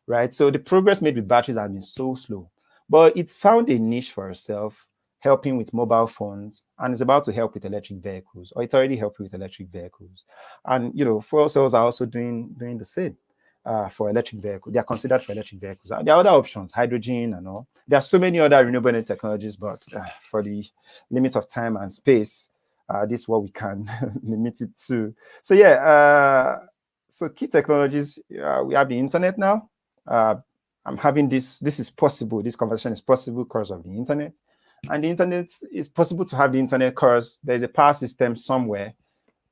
right? So the progress made with batteries has been so slow. But it's found a niche for itself, helping with mobile phones, and it's about to help with electric vehicles, or it's already helping with electric vehicles. And fuel cells are also doing the same. For electric vehicles, they are considered for electric vehicles. There are other options, hydrogen and all. There are so many other renewable energy technologies, but for the limit of time and space, this is what we can limit it to. So yeah, so key technologies, we have the internet now. I'm having this is possible. This conversation is possible because of the internet. And the internet is possible to have the internet because there's a power system somewhere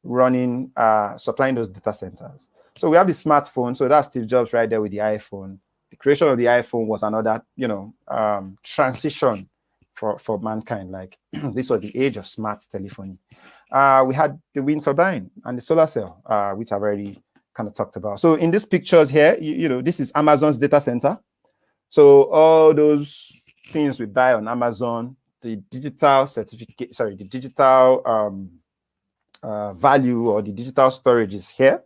running, supplying those data centers. So we have the smartphone. So that's Steve Jobs right there with the iPhone. The creation of the iPhone was another, transition for mankind. Like this was the age of smart telephony. We had the wind turbine and the solar cell, which I've already kind of talked about. So in these pictures here, this is Amazon's data center. So all those things we buy on Amazon, the digital certificate, sorry, the digital value or the digital storage is here.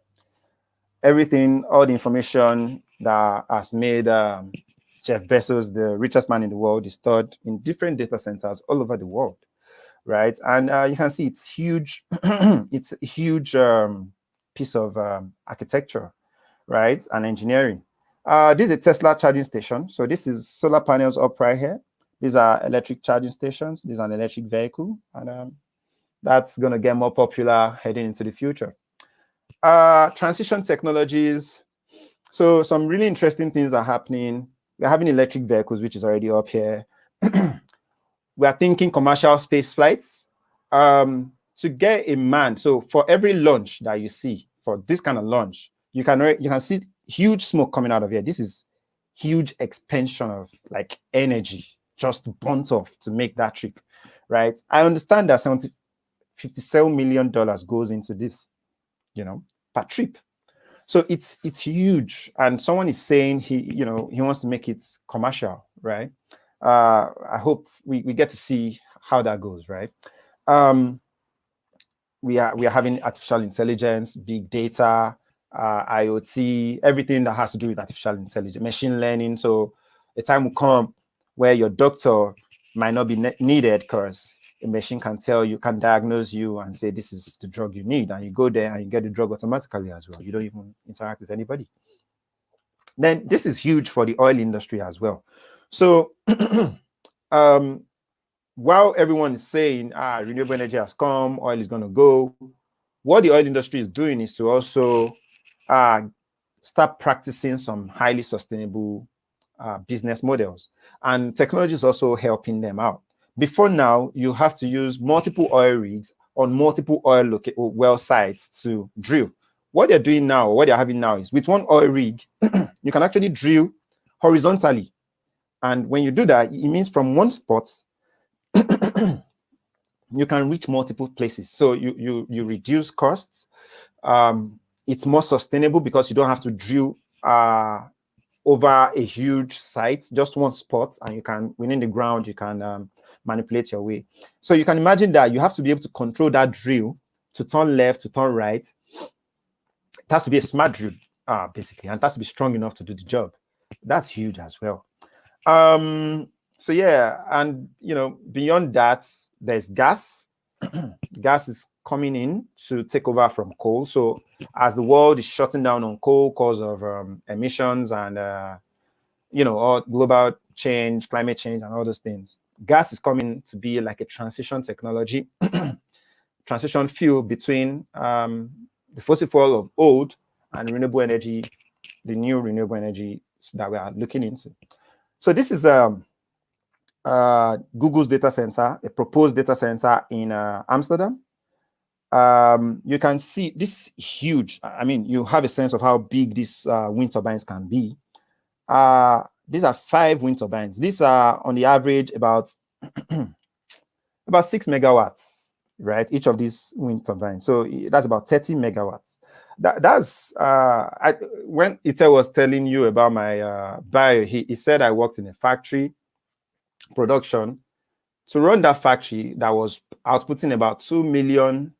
Everything, all the information that has made Jeff Bezos the richest man in the world is stored in different data centers all over the world, right? And you can see it's huge. It's a huge piece of architecture, right, and engineering. This is a Tesla charging station. So this is solar panels up right here. These are electric charging stations. These are an electric vehicle, and that's going to get more popular heading into the future. Transition technologies. So some really interesting things are happening. We're having electric vehicles, which is already up here. We are thinking commercial space flights. To get a man, so for every launch that you see, for this kind of launch, you can see huge smoke coming out of here. This is huge expansion of like energy just burnt off to make that trip, right? I understand that $57 million goes into this, per trip. So it's huge. And someone is saying he wants to make it commercial, right? I hope we get to see how that goes, right? We are having artificial intelligence, big data, IoT, everything that has to do with artificial intelligence, machine learning. So a time will come where your doctor might not be needed because a machine can diagnose you and say, this is the drug you need. And you go there and you get the drug automatically as well. You don't even interact with anybody. Then this is huge for the oil industry as well. So while everyone is saying, renewable energy has come, oil is going to go, what the oil industry is doing is to also start practicing some highly sustainable business models. And technology is also helping them out. Before now, you have to use multiple oil rigs on multiple well sites to drill. What they're doing now, or what they're having now is with one oil rig, you can actually drill horizontally. And when you do that, it means from one spot, you can reach multiple places. So you reduce costs. It's more sustainable because you don't have to drill over a huge site, just one spot, and you can, within the ground, you can manipulate your way. So you can imagine that you have to be able to control that drill to turn left, to turn right. It has to be a smart drill, basically, and it has to be strong enough to do the job. That's huge as well. So yeah, and beyond that, there's gas. Gas is coming in to take over from coal. So as the world is shutting down on coal because of emissions and all global change, climate change, and all those things, gas is coming to be like a transition technology, transition fuel between the fossil fuel of old and renewable energy, the new renewable energy that we are looking into. So this is Google's data center, a proposed data center in Amsterdam. You can see this is huge. I mean, you have a sense of how big these wind turbines can be. These are 5 wind turbines. These are on the average about about 6 megawatts, right? Each of these wind turbines. So that's about 30 megawatts. When Ite was telling you about my bio, he said I worked in a factory production. To run that factory that was outputting about 2 million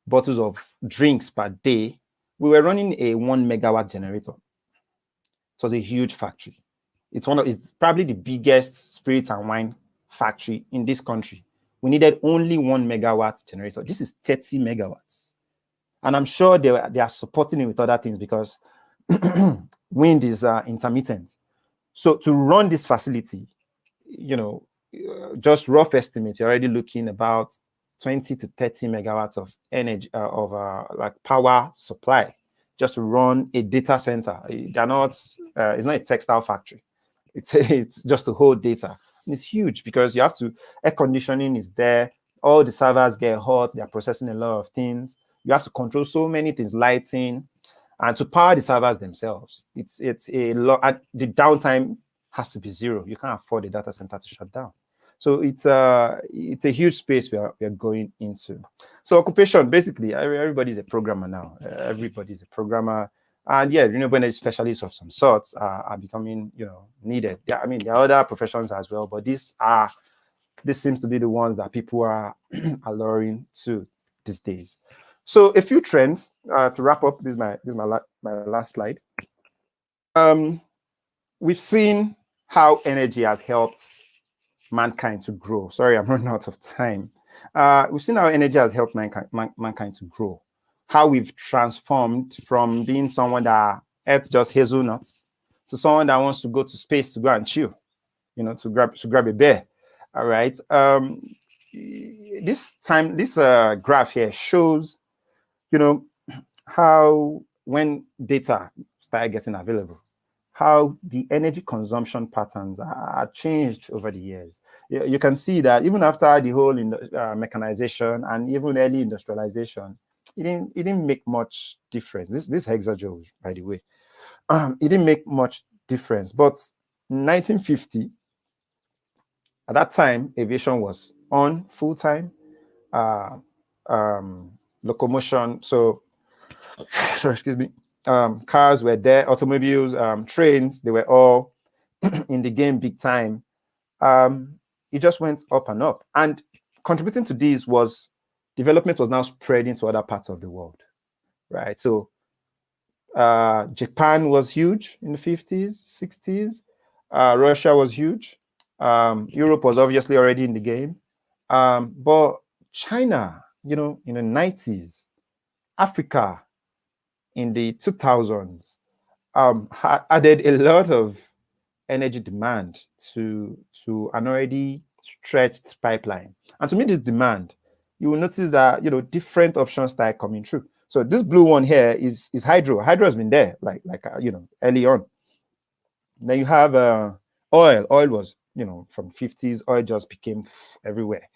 bottles of drinks per day, we were running a 1 megawatt generator. It was a huge factory. It's probably the biggest spirits and wine factory in this country. We needed only 1 megawatt generator. This is 30 megawatts. And I'm sure they are supporting it with other things because wind is intermittent. So to run this facility, just rough estimate, you're already looking about 20 to 30 megawatts of energy, like power supply, just to run a data center. It's not a textile factory. It's just to hold data. And it's huge because you have to, air conditioning is there. All the servers get hot. They're processing a lot of things. You have to control so many things, lighting, and to power the servers themselves. It's a lot. And the downtime has to be zero. You can't afford the data center to shut down. So it's a huge space we are going into. So occupation, basically, everybody's a programmer now. Everybody's a programmer. And yeah, renewable energy specialists of some sorts are becoming, needed. Yeah, I mean, there are other professions as well, but this seems to be the ones that people are alluring to these days. So a few trends to wrap up. This is my last slide. We've seen how energy has helped mankind to grow. Sorry, I'm running out of time. We've seen how energy has helped mankind to grow. How we've transformed from being someone that ate just hazelnuts to someone that wants to go to space to go and chill, to grab a bear. All right. This graph here shows, how when data started getting available, how the energy consumption patterns are changed over the years. You can see that even after the whole mechanization and even early industrialization, it didn't make much difference. This hexajoules, by the way, it didn't make much difference. But in 1950, at that time, aviation was on full time. Locomotion, so excuse me. Cars were there, automobiles, trains, they were all in the game big time. It just went up and up. And contributing to this was development was now spreading to other parts of the world, right? So Japan was huge in the 50s, 60s. Russia was huge. Europe was obviously already in the game. But China, in the 90s, Africa in the 2000s, added a lot of energy demand to an already stretched pipeline. And to meet this demand, you will notice that different options start coming through. So this blue one here is hydro. Hydro has been there like early on. Then you have oil. Oil was from 50s. Oil just became everywhere.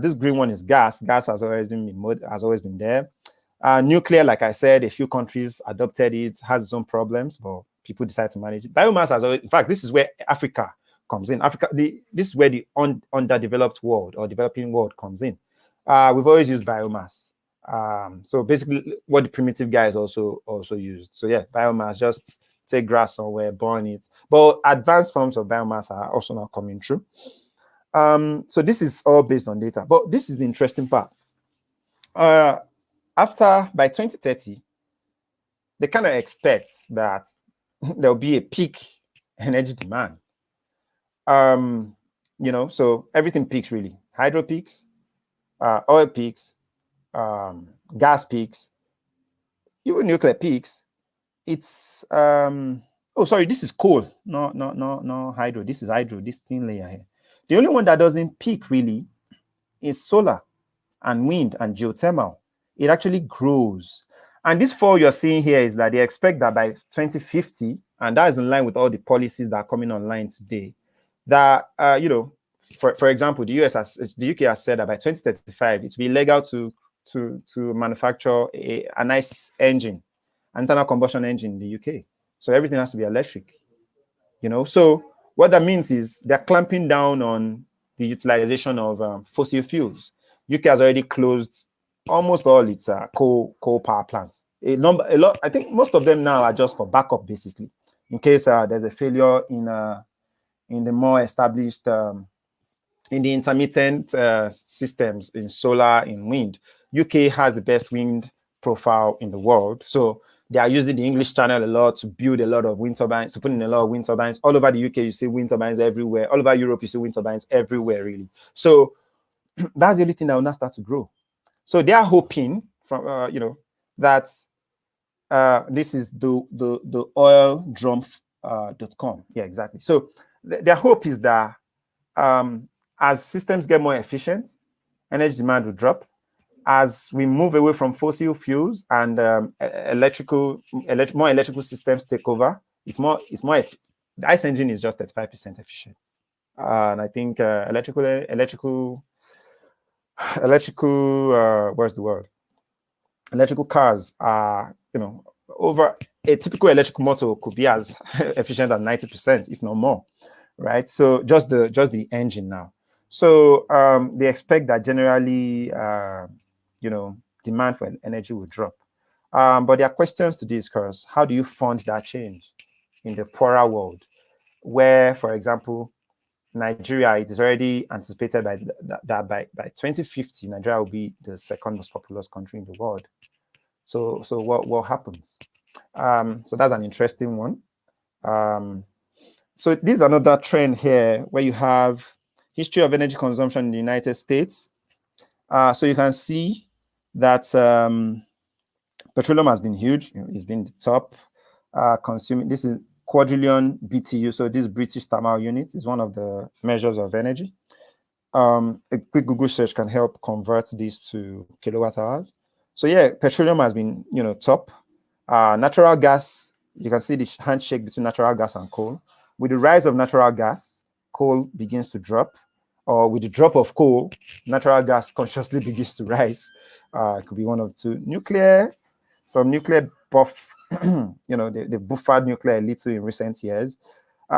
This green one is gas. Gas has always been there. Nuclear, like I said, a few countries adopted it, has its own problems, but people decide to manage it. Biomass has always, in fact, this is where Africa comes in. This is where the underdeveloped world or developing world comes in. We've always used biomass. So basically what the primitive guys also used. So yeah, biomass, just take grass somewhere, burn it. But advanced forms of biomass are also now coming through. So this is all based on data. But this is the interesting part. By 2030, they kind of expect that there'll be a peak energy demand. So everything peaks really. Hydro peaks, oil peaks, gas peaks, even nuclear peaks. It's this is coal. No hydro. This is hydro, this thin layer here. The only one that doesn't peak really is solar and wind and geothermal. It actually grows. And this fall you're seeing here is that they expect that by 2050, and that is in line with all the policies that are coming online today, that, for example, the UK has said that by 2035, it will be legal to manufacture a nice engine, an internal combustion engine in the UK. So everything has to be electric, So what that means is they're clamping down on the utilization of fossil fuels. UK has already closed almost all its coal power plants. A lot. I think most of them now are just for backup, basically, in case there's a failure in the more established in the intermittent systems in solar, in wind. UK has the best wind profile in the world, so they are using the English Channel a lot to build a lot of wind turbines, to put in a lot of wind turbines. All over the UK, you see wind turbines everywhere. All over Europe, you see wind turbines everywhere, really. So that's the only thing that will not start to grow. So they are hoping from that this is the oildrum.com. Yeah, exactly. So their hope is that as systems get more efficient, energy demand will drop. As we move away from fossil fuels and more electrical systems take over, the ICE engine is just 35% efficient. And I think electrical where's the word? Electrical cars are, over a typical electrical motor could be as efficient as 90%, if not more, right? So just the engine now. So they expect that generally, demand for energy will drop. But there are questions to discuss. How do you fund that change in the poorer world, where, for example, Nigeria, it is already anticipated that by 2050, Nigeria will be the second most populous country in the world. So what happens? So that's an interesting one. So this is another trend here where you have history of energy consumption in the United States. So you can see that petroleum has been huge. It's been the top consuming. This is quadrillion BTU. So this British thermal unit is one of the measures of energy. A quick Google search can help convert these to kilowatt hours. So yeah, petroleum has been, top. Natural gas, you can see the handshake between natural gas and coal. With the rise of natural gas, coal begins to drop, or with the drop of coal, natural gas consciously begins to rise. It could be one of two. Nuclear, some nuclear buff, they buffered nuclear a little in recent years.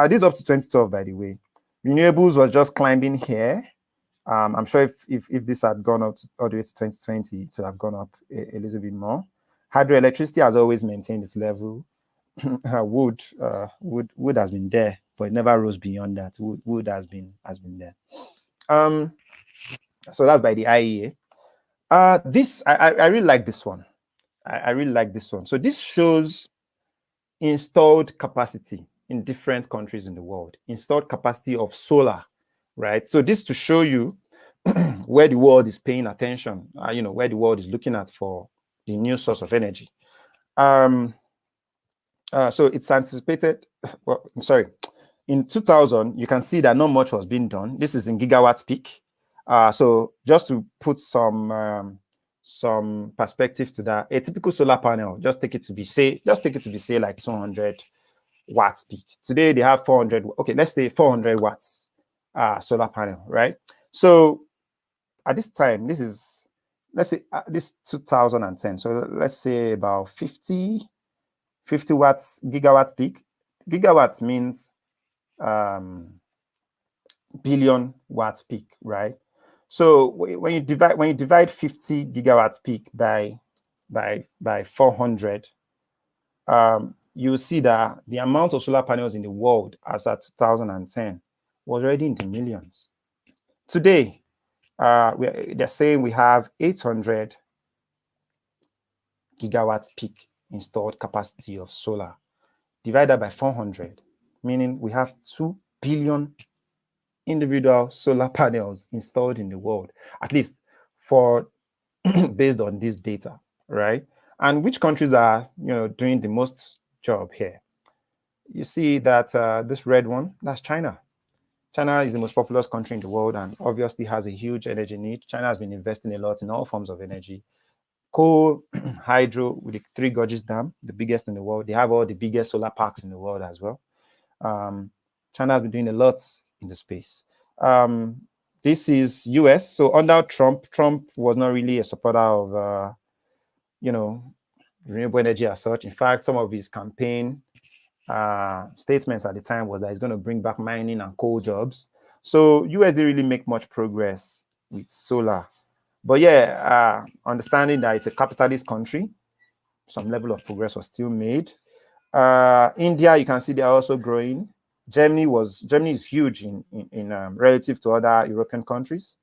This is up to 2012, by the way. Renewables was just climbing here. I'm sure if this had gone up all the way to 2020, it would have gone up a little bit more. Hydroelectricity has always maintained its level. Wood has been there, but it never rose beyond that. Wood has been there. So that's by the IEA. This I really like this one. I really like this one. So this shows installed capacity in different countries in the world. Installed capacity of solar, right? So this to show you where the world is paying attention. Where the world is looking at for the new source of energy. So it's anticipated, in 2000, you can see that not much was being done. This is in gigawatts peak. So just to put some perspective to that, a typical solar panel, just take it to be say like 200 watts peak. Today they have 400, okay, let's say 400 watts solar panel, right? So at this time, let's say this 2010, so let's say about 50 watts, gigawatts peak. Gigawatts means billion watts peak, right? So when you divide 50 gigawatts peak by 400, you see that the amount of solar panels in the world as at 2010 was already in the millions. Today, they're saying we have 800 gigawatts peak installed capacity of solar, divided by 400, meaning we have 2 billion individual solar panels installed in the world, at least for based on this data, right? And which countries are doing the most job here? You see that this red one, that's China. China is the most populous country in the world and obviously has a huge energy need. China has been investing a lot in all forms of energy. Coal, hydro, with the Three Gorges Dam, the biggest in the world. They have all the biggest solar parks in the world as well. China has been doing a lot in the space. This is US. So under Trump was not really a supporter of, renewable energy as such. In fact, some of his campaign statements at the time was that he's going to bring back mining and coal jobs. So US didn't really make much progress with solar. But yeah, understanding that it's a capitalist country, some level of progress was still made. India, you can see they are also growing. Germany is huge in relative to other European countries.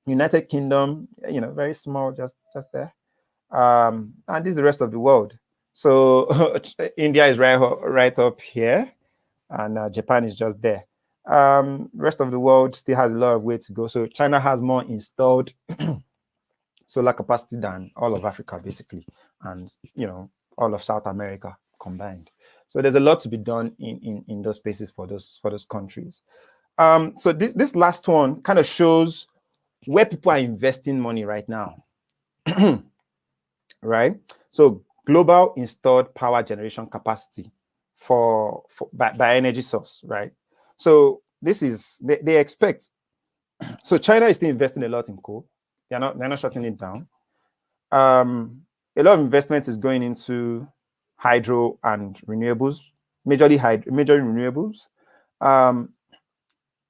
United Kingdom, very small, just there. And this is the rest of the world. So India is right up here, and Japan is just there. Rest of the world still has a lot of way to go. So China has more installed solar capacity than all of Africa, basically, and all of South America combined. So there's a lot to be done in those spaces for those countries. So this last one kind of shows where people are investing money right now. Right? So global installed power generation capacity by energy source, right? So this is they expect. So China is still investing a lot in coal. They're not shutting it down. A lot of investment is going into hydro and renewables, majorly renewables.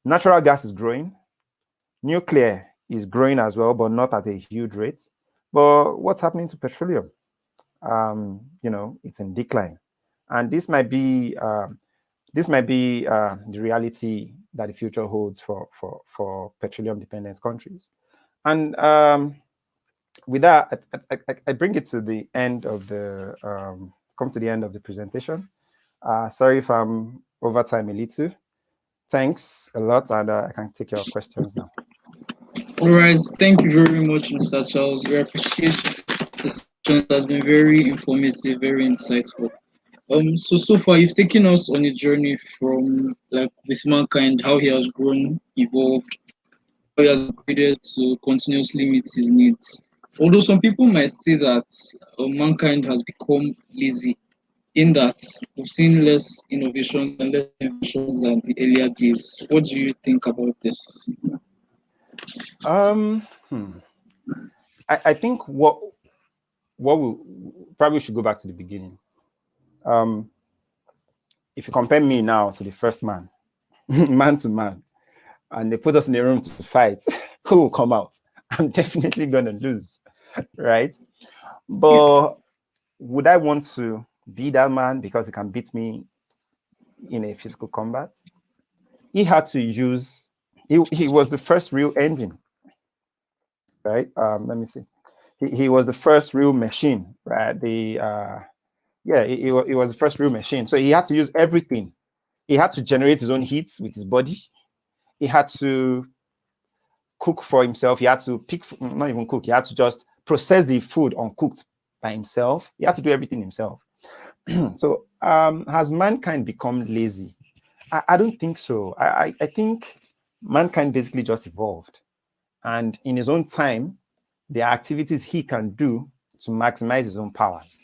Natural gas is growing. Nuclear is growing as well, but not at a huge rate. But what's happening to petroleum? It's in decline, and this might be the reality that the future holds for petroleum-dependent countries. And with that, I bring it to the end of the presentation. Sorry if I'm over time a little. Thanks a lot, and I can take your questions now. All right, thank you very much, Mr. Charles. We appreciate this session. It has been very informative, very insightful. So far you've taken us on a journey from with mankind, how he has grown, evolved, how he has upgraded to continuously meet his needs. Although some people might say that mankind has become lazy, in that we've seen less innovations and less innovations than the earlier days. What do you think about this? I think what we probably should go back to the beginning. If you compare me now to the first man, man to man, and they put us in a room to fight, who will come out? I'm definitely going to lose, right? But would I want to be that man because he can beat me in a physical combat? He had to use, he was the first real engine, right? Let me see. He was the first real machine, right? He was the first real machine. So he had to use everything. He had to generate his own heat with his body. He had to cook for himself. He had to not even cook. He had to just process the food uncooked by himself. He had to do everything himself. So has mankind become lazy? I don't think so. I think mankind basically just evolved. And in his own time, there are activities he can do to maximize his own powers.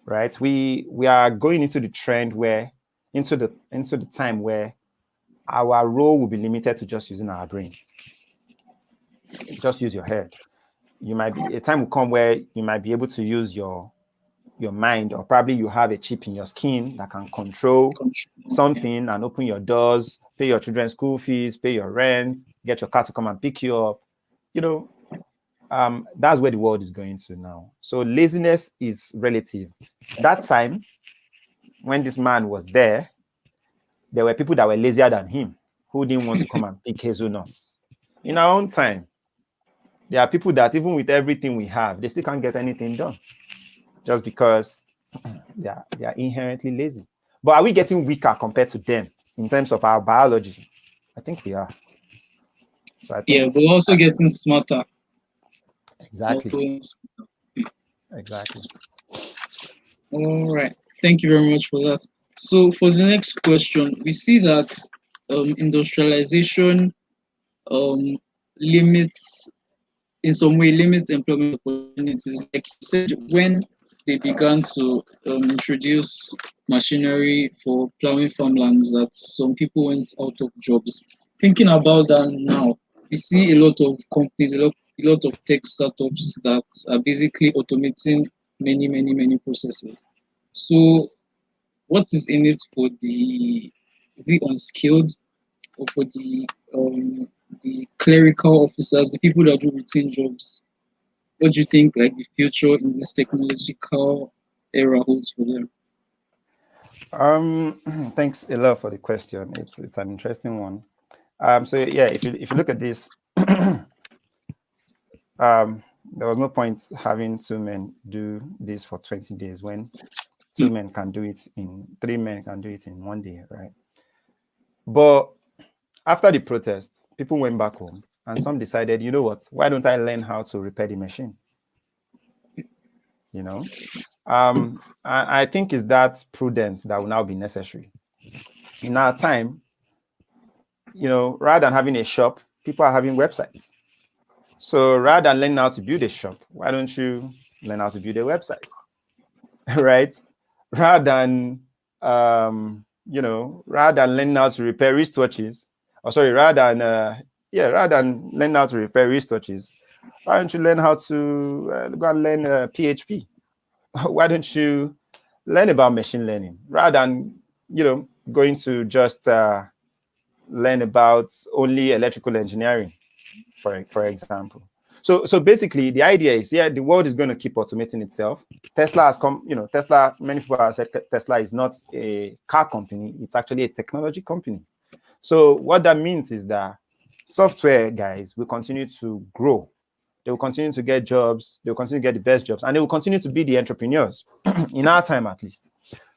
Right? We are going into the trend where into the time where our role will be limited to just using our brain. Just use your head. A time will come where you might be able to use your mind, or probably you have a chip in your skin that can control something and open your doors, pay your children's school fees, pay your rent, get your car to come and pick you up. That's where the world is going to now. So laziness is relative. That time, when this man was there were people that were lazier than him who didn't want to come and pick hazelnuts. In our own time, there are people that even with everything we have, they still can't get anything done just because they are inherently lazy. But are we getting weaker compared to them in terms of our biology? I think we are. So I think we're also getting smarter. Exactly. Exactly. All right. Thank you very much for that. So for the next question, we see that industrialization limits employment opportunities. Like you said, when they began to introduce machinery for plowing farmlands, that some people went out of jobs. Thinking about that now, we see a lot of companies, a lot of tech startups that are basically automating many processes. So what is in it for the unskilled or for the clerical officers, the people that do routine jobs? What do you think like the future in this technological era holds for them? Thanks a lot for the question. It's an interesting one. So yeah, if you look at this, there was no point having two men do this for 20 days when two men can do it in 3 men can do it in 1 day, right? But after the protest, people went back home and some decided, you know what, why don't I learn how to repair the machine? You know, I think it's that prudence that will now be necessary. In our time, rather than having a shop, people are having websites. So rather than learning how to build a shop, why don't you learn how to build a website, right? Rather than, rather than learning how to repair wristwatches, rather than learning how to repair wristwatches, why don't you learn how to go and learn PHP? Why don't you learn about machine learning rather than, going to just learn about only electrical engineering, for example. So basically, the idea is, the world is going to keep automating itself. Tesla has come, Tesla, many people have said Tesla is not a car company, it's actually a technology company. So what that means is that software guys will continue to grow. They will continue to get jobs, they will continue to get the best jobs, and they will continue to be the entrepreneurs, in our time at least.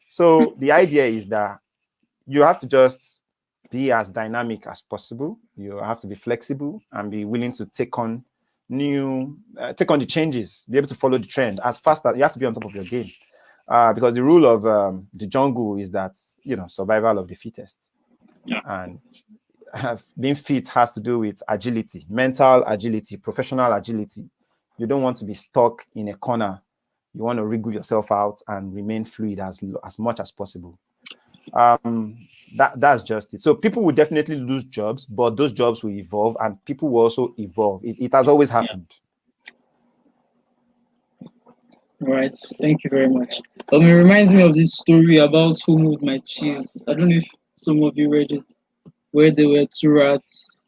So the idea is that you have to just be as dynamic as possible. You have to be flexible and be willing to take on the changes, be able to follow the trend as fast as you have to be on top of your game. Because the rule of the jungle is that, survival of the fittest. Yeah. And being fit has to do with agility, mental agility, professional agility. You don't want to be stuck in a corner. You want to wriggle yourself out and remain fluid as much as possible. That's just it. So people will definitely lose jobs, but those jobs will evolve and people will also evolve. It has always happened. All right, thank you very much. It reminds me of this story about Who Moved My Cheese. I don't know if some of you read it, where there were two rats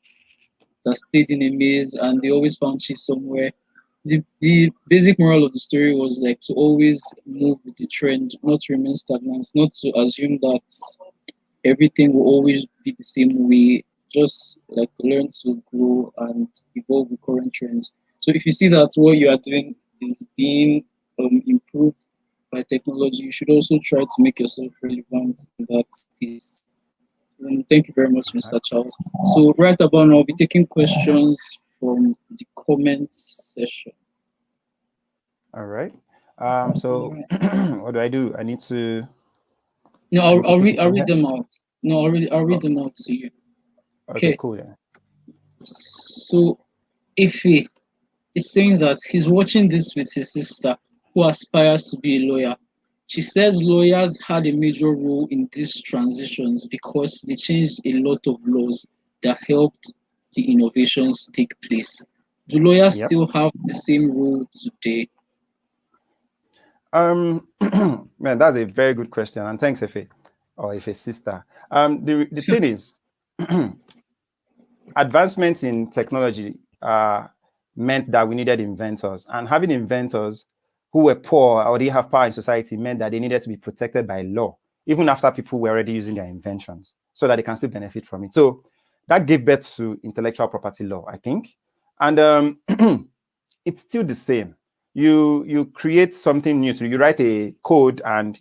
that stayed in a maze and they always found cheese somewhere. The basic moral of the story was like to always move with the trend, not to remain stagnant, not to assume that everything will always be the same way. Just like learn to grow and evolve with current trends. So if you see that what you are doing is being improved by technology, you should also try to make yourself relevant in that space. Thank you very much, Mr. Charles. So right about now, I'll be taking questions from the comments session. All right. So what do? I need to. No, I'll read them out. No, I'll read them out to you. Okay, cool. Yeah. So Ife is saying that he's watching this with his sister, who aspires to be a lawyer. She says lawyers had a major role in these transitions because they changed a lot of laws that helped the innovations take place. Do lawyers still have the same role today? Man, that's a very good question, and thanks, Efe, or Efe's sister. The thing is, advancement in technology meant that we needed inventors, and having inventors who were poor or didn't have power in society meant that they needed to be protected by law, even after people were already using their inventions, so that they can still benefit from it. So that gave birth to intellectual property law, I think, and it's still the same. You create something new. So you write a code, and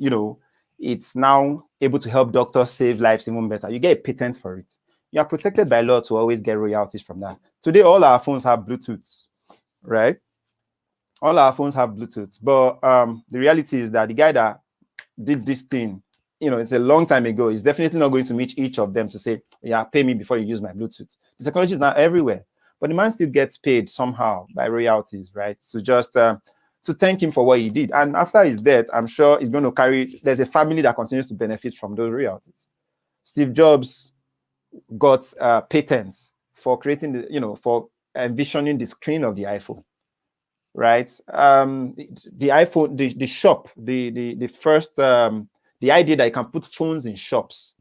it's now able to help doctors save lives even better. You get a patent for it. You are protected by law to always get royalties from that. Today, all our phones have Bluetooth, right? All our phones have Bluetooth, but the reality is that the guy that did this thing, it's a long time ago. He's definitely not going to meet each of them to say, yeah, pay me before you use my Bluetooth. The technology is now everywhere, but the man still gets paid somehow by royalties, right? So just to thank him for what he did. And after his death, I'm sure he's going to there's a family that continues to benefit from those royalties. Steve Jobs got patents for creating for envisioning the screen of the iPhone, right? The iPhone, the shop, the first, the idea that you can put phones in shops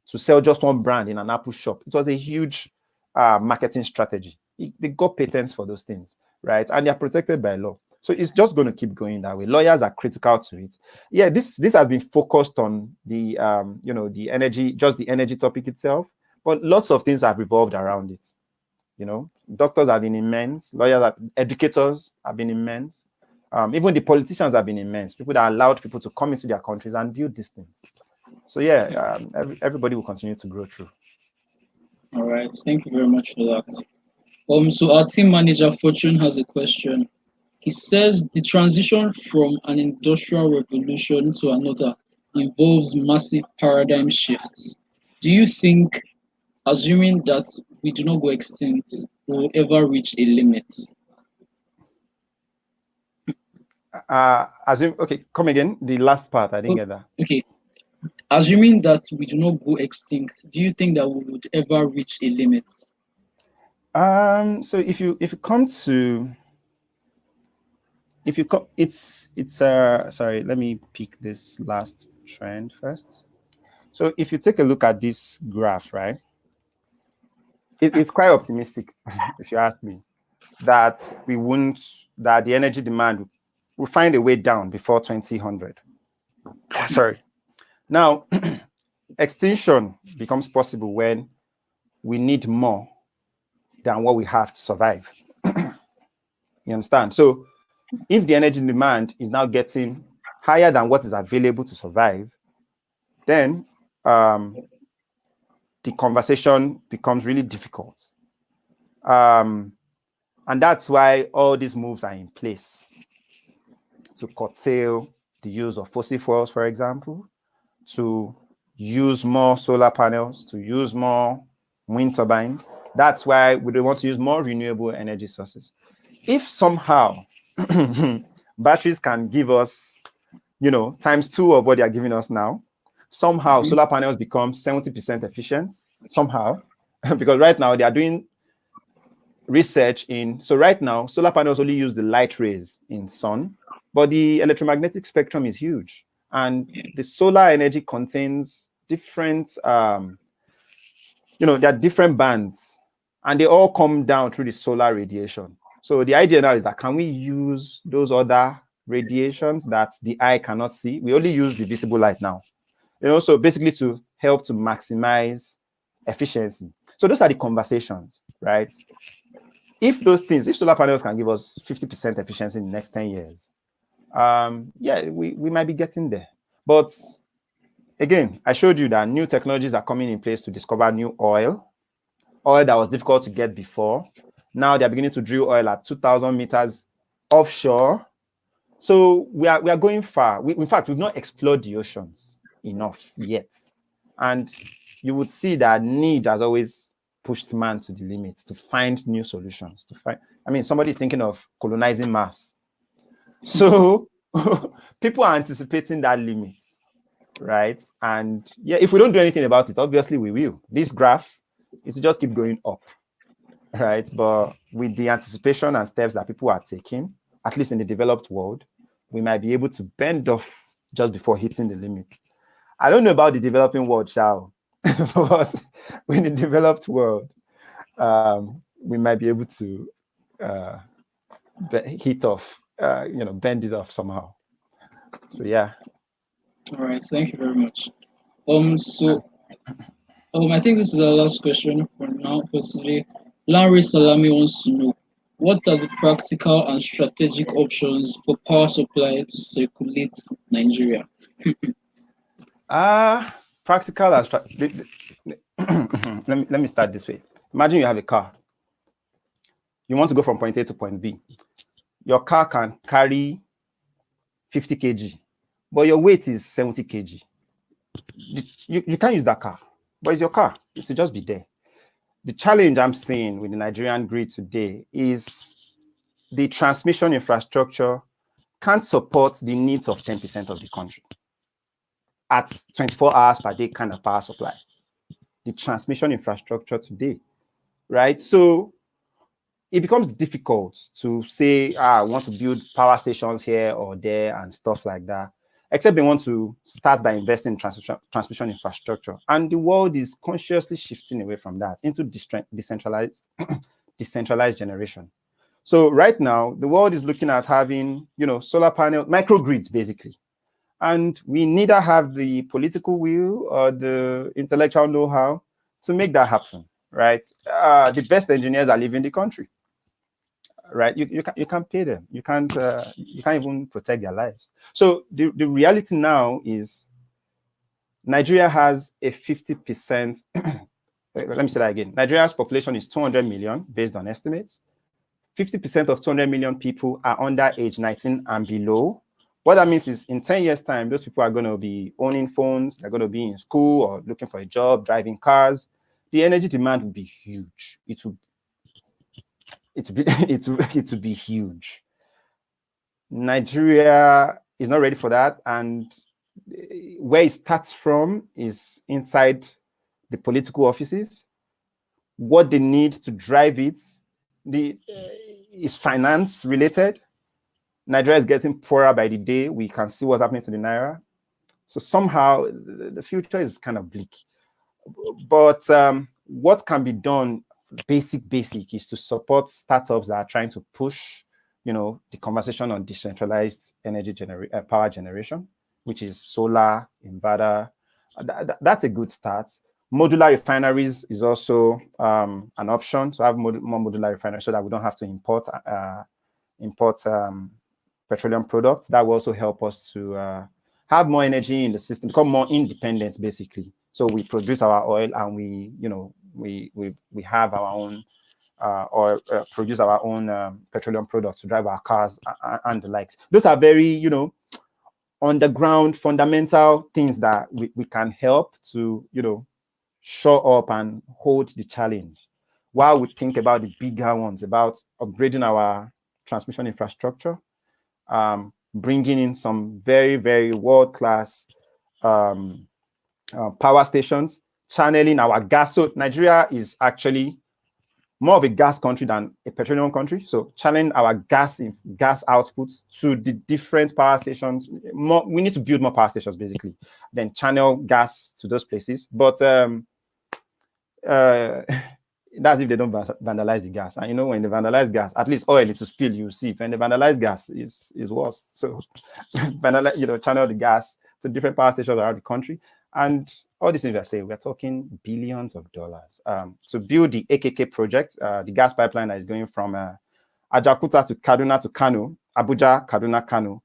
to sell just one brand in an Apple shop. It was a huge marketing strategy. They got patents for those things, right? And they are protected by law. So it's just going to keep going that way. Lawyers are critical to it. Yeah, this has been focused on the the energy, just the energy topic itself, but lots of things have revolved around it. Doctors have been immense, educators have been immense, even the politicians have been immense. People that allowed people to come into their countries and build these things. So yeah, everybody will continue to grow through. All right, thank you very much for that. So our team manager Fortune has a question. He says the transition from an industrial revolution to another involves massive paradigm shifts. Do you think, assuming that we do not go extinct, we will ever reach a limit? Okay, come again. The last part, I didn't get that. Okay. Assuming that we do not go extinct, do you think that we would ever reach a limit? So if you come to sorry, let me pick this last trend first. So if you take a look at this graph, right, it's quite optimistic, if you ask me, that the energy demand will find a way down before 2000. Sorry. Now, extinction becomes possible when we need more than what we have to survive. You understand? So if the energy demand is now getting higher than what is available to survive, then the conversation becomes really difficult. And that's why all these moves are in place to curtail the use of fossil fuels, for example, to use more solar panels, to use more wind turbines. That's why we want to use more renewable energy sources. If somehow batteries can give us, times 2 of what they are giving us now, somehow solar panels become 70% efficient, somehow, because right now they are doing research so right now, solar panels only use the light rays in sun, but the electromagnetic spectrum is huge. And the solar energy contains different, there are different bands, and they all come down through the solar radiation. So the idea now is that, can we use those other radiations that the eye cannot see? We only use the visible light now. So basically to help to maximize efficiency. So those are the conversations, right? If solar panels can give us 50% efficiency in the next 10 years, we might be getting there. But again, I showed you that new technologies are coming in place to discover new oil that was difficult to get before. Now they're beginning to drill oil at 2,000 meters offshore. So we are going far. In fact, we've not explored the oceans enough yet. And you would see that need has always pushed man to the limit to find new solutions. Somebody's thinking of colonizing Mars. So people are anticipating that limit, right? And if we don't do anything about it, obviously we will. This graph is to just keep going up, right? But with the anticipation and steps that people are taking, at least in the developed world, we might be able to bend off just before hitting the limit. I don't know about the developing world, Charles, but in the developed world, we might be able to bend it off somehow. So yeah. All right, thank you very much. I think this is our last question for now for today. Larry Salami wants to know, what are the practical and strategic options for power supply to circulate Nigeria? Practical and let me start this way. Imagine you have a car. You want to go from point A to point B. Your car can carry 50 kg, but your weight is 70 kg. You can't use that car, but it's your car. It should just be there. The challenge I'm seeing with the Nigerian grid today is the transmission infrastructure can't support the needs of 10% of the country at 24 hours per day kind of power supply. The transmission infrastructure today, right? So it becomes difficult to say, I want to build power stations here or there and stuff like that. except they want to start by investing in transmission infrastructure. And the world is consciously shifting away from that into decentralized generation. So right now, the world is looking at having, solar panel, microgrids, basically. And we neither have the political will or the intellectual know-how to make that happen, right? The best engineers are leaving the country, right? You can't pay them. You can't even protect their lives. So the reality now is Nigeria has a 50%, let me say that again. Nigeria's population is 200 million based on estimates. 50% of 200 million people are under age 19 and below. What that means is in 10 years' time, those people are going to be owning phones, they're going to be in school or looking for a job, driving cars. The energy demand will be huge. It will be huge. Nigeria is not ready for that. And where it starts from is inside the political offices. What they need to drive it is finance related. Nigeria is getting poorer by the day. We can see what's happening to the Naira. So somehow the future is kind of bleak. But what can be done, basic, is to support startups that are trying to push, the conversation on decentralized energy power generation, which is solar, inverter. That's a good start. Modular refineries is also an option to have more modular refineries so that we don't have to import petroleum products. That will also help us to have more energy in the system, become more independent, basically. So we produce our oil and we have our own oil, produce our own petroleum products to drive our cars and the likes. Those are very, underground fundamental things that we can help to, show up and hold the challenge, while we think about the bigger ones, about upgrading our transmission infrastructure, bringing in some very, very world-class power stations, channeling our gas. So Nigeria is actually more of a gas country than a petroleum country. So channeling our gas outputs to the different power stations. We need to build more power stations, basically, then channel gas to those places. But that's if they don't vandalize the gas. And when they vandalize gas, at least oil is to spill, you see it. When they vandalize gas, is worse. So channel the gas to different power stations around the country. And all these things I say, we're talking billions of dollars to build the AKK project, the gas pipeline that is going from Ajakuta to Kaduna to Kano, Abuja, Kaduna, Kano.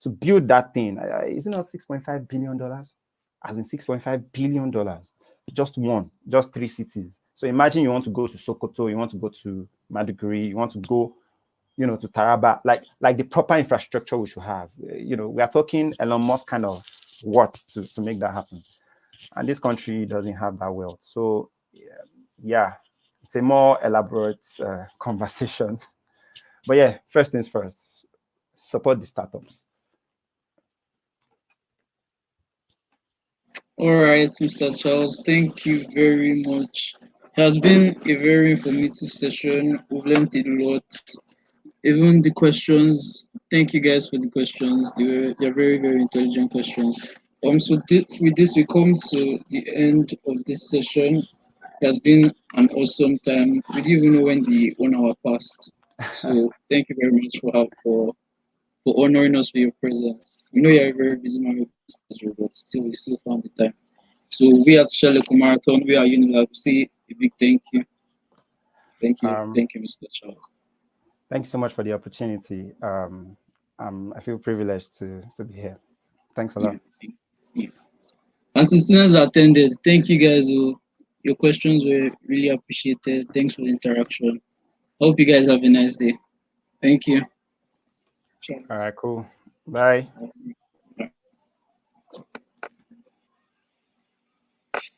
To build that thing, is it not $6.5 billion? As in $6.5 billion. Just 3 cities. So imagine you want to go to Sokoto, you want to go to Maiduguri, you want to go, to Taraba, like the proper infrastructure we should have. We are talking Elon Musk kind of worth to make that happen. And this country doesn't have that wealth. So yeah, it's a more elaborate conversation. But yeah, first things first, support the startups. All right, Mr. Charles, thank you very much. It has been a very informative session. We've learned a lot. Even the questions, thank you guys for the questions. They're very, very intelligent questions. So with this, we come to the end of this session. It has been an awesome time. We didn't even know when the 1 hour passed. So thank you very much for honoring us with your presence. We know you're a very busy man with schedule, but still, we still found the time. So we at Sherlock Marathon, we are UNILAG. Say a big thank you. Thank you, Mr. Charles. Thanks so much for the opportunity. I feel privileged to be here. Thanks a lot. Yeah. And to students that attended, thank you guys. Your questions were really appreciated. Thanks for the interaction. Hope you guys have a nice day. Thank you. All right, cool. Bye.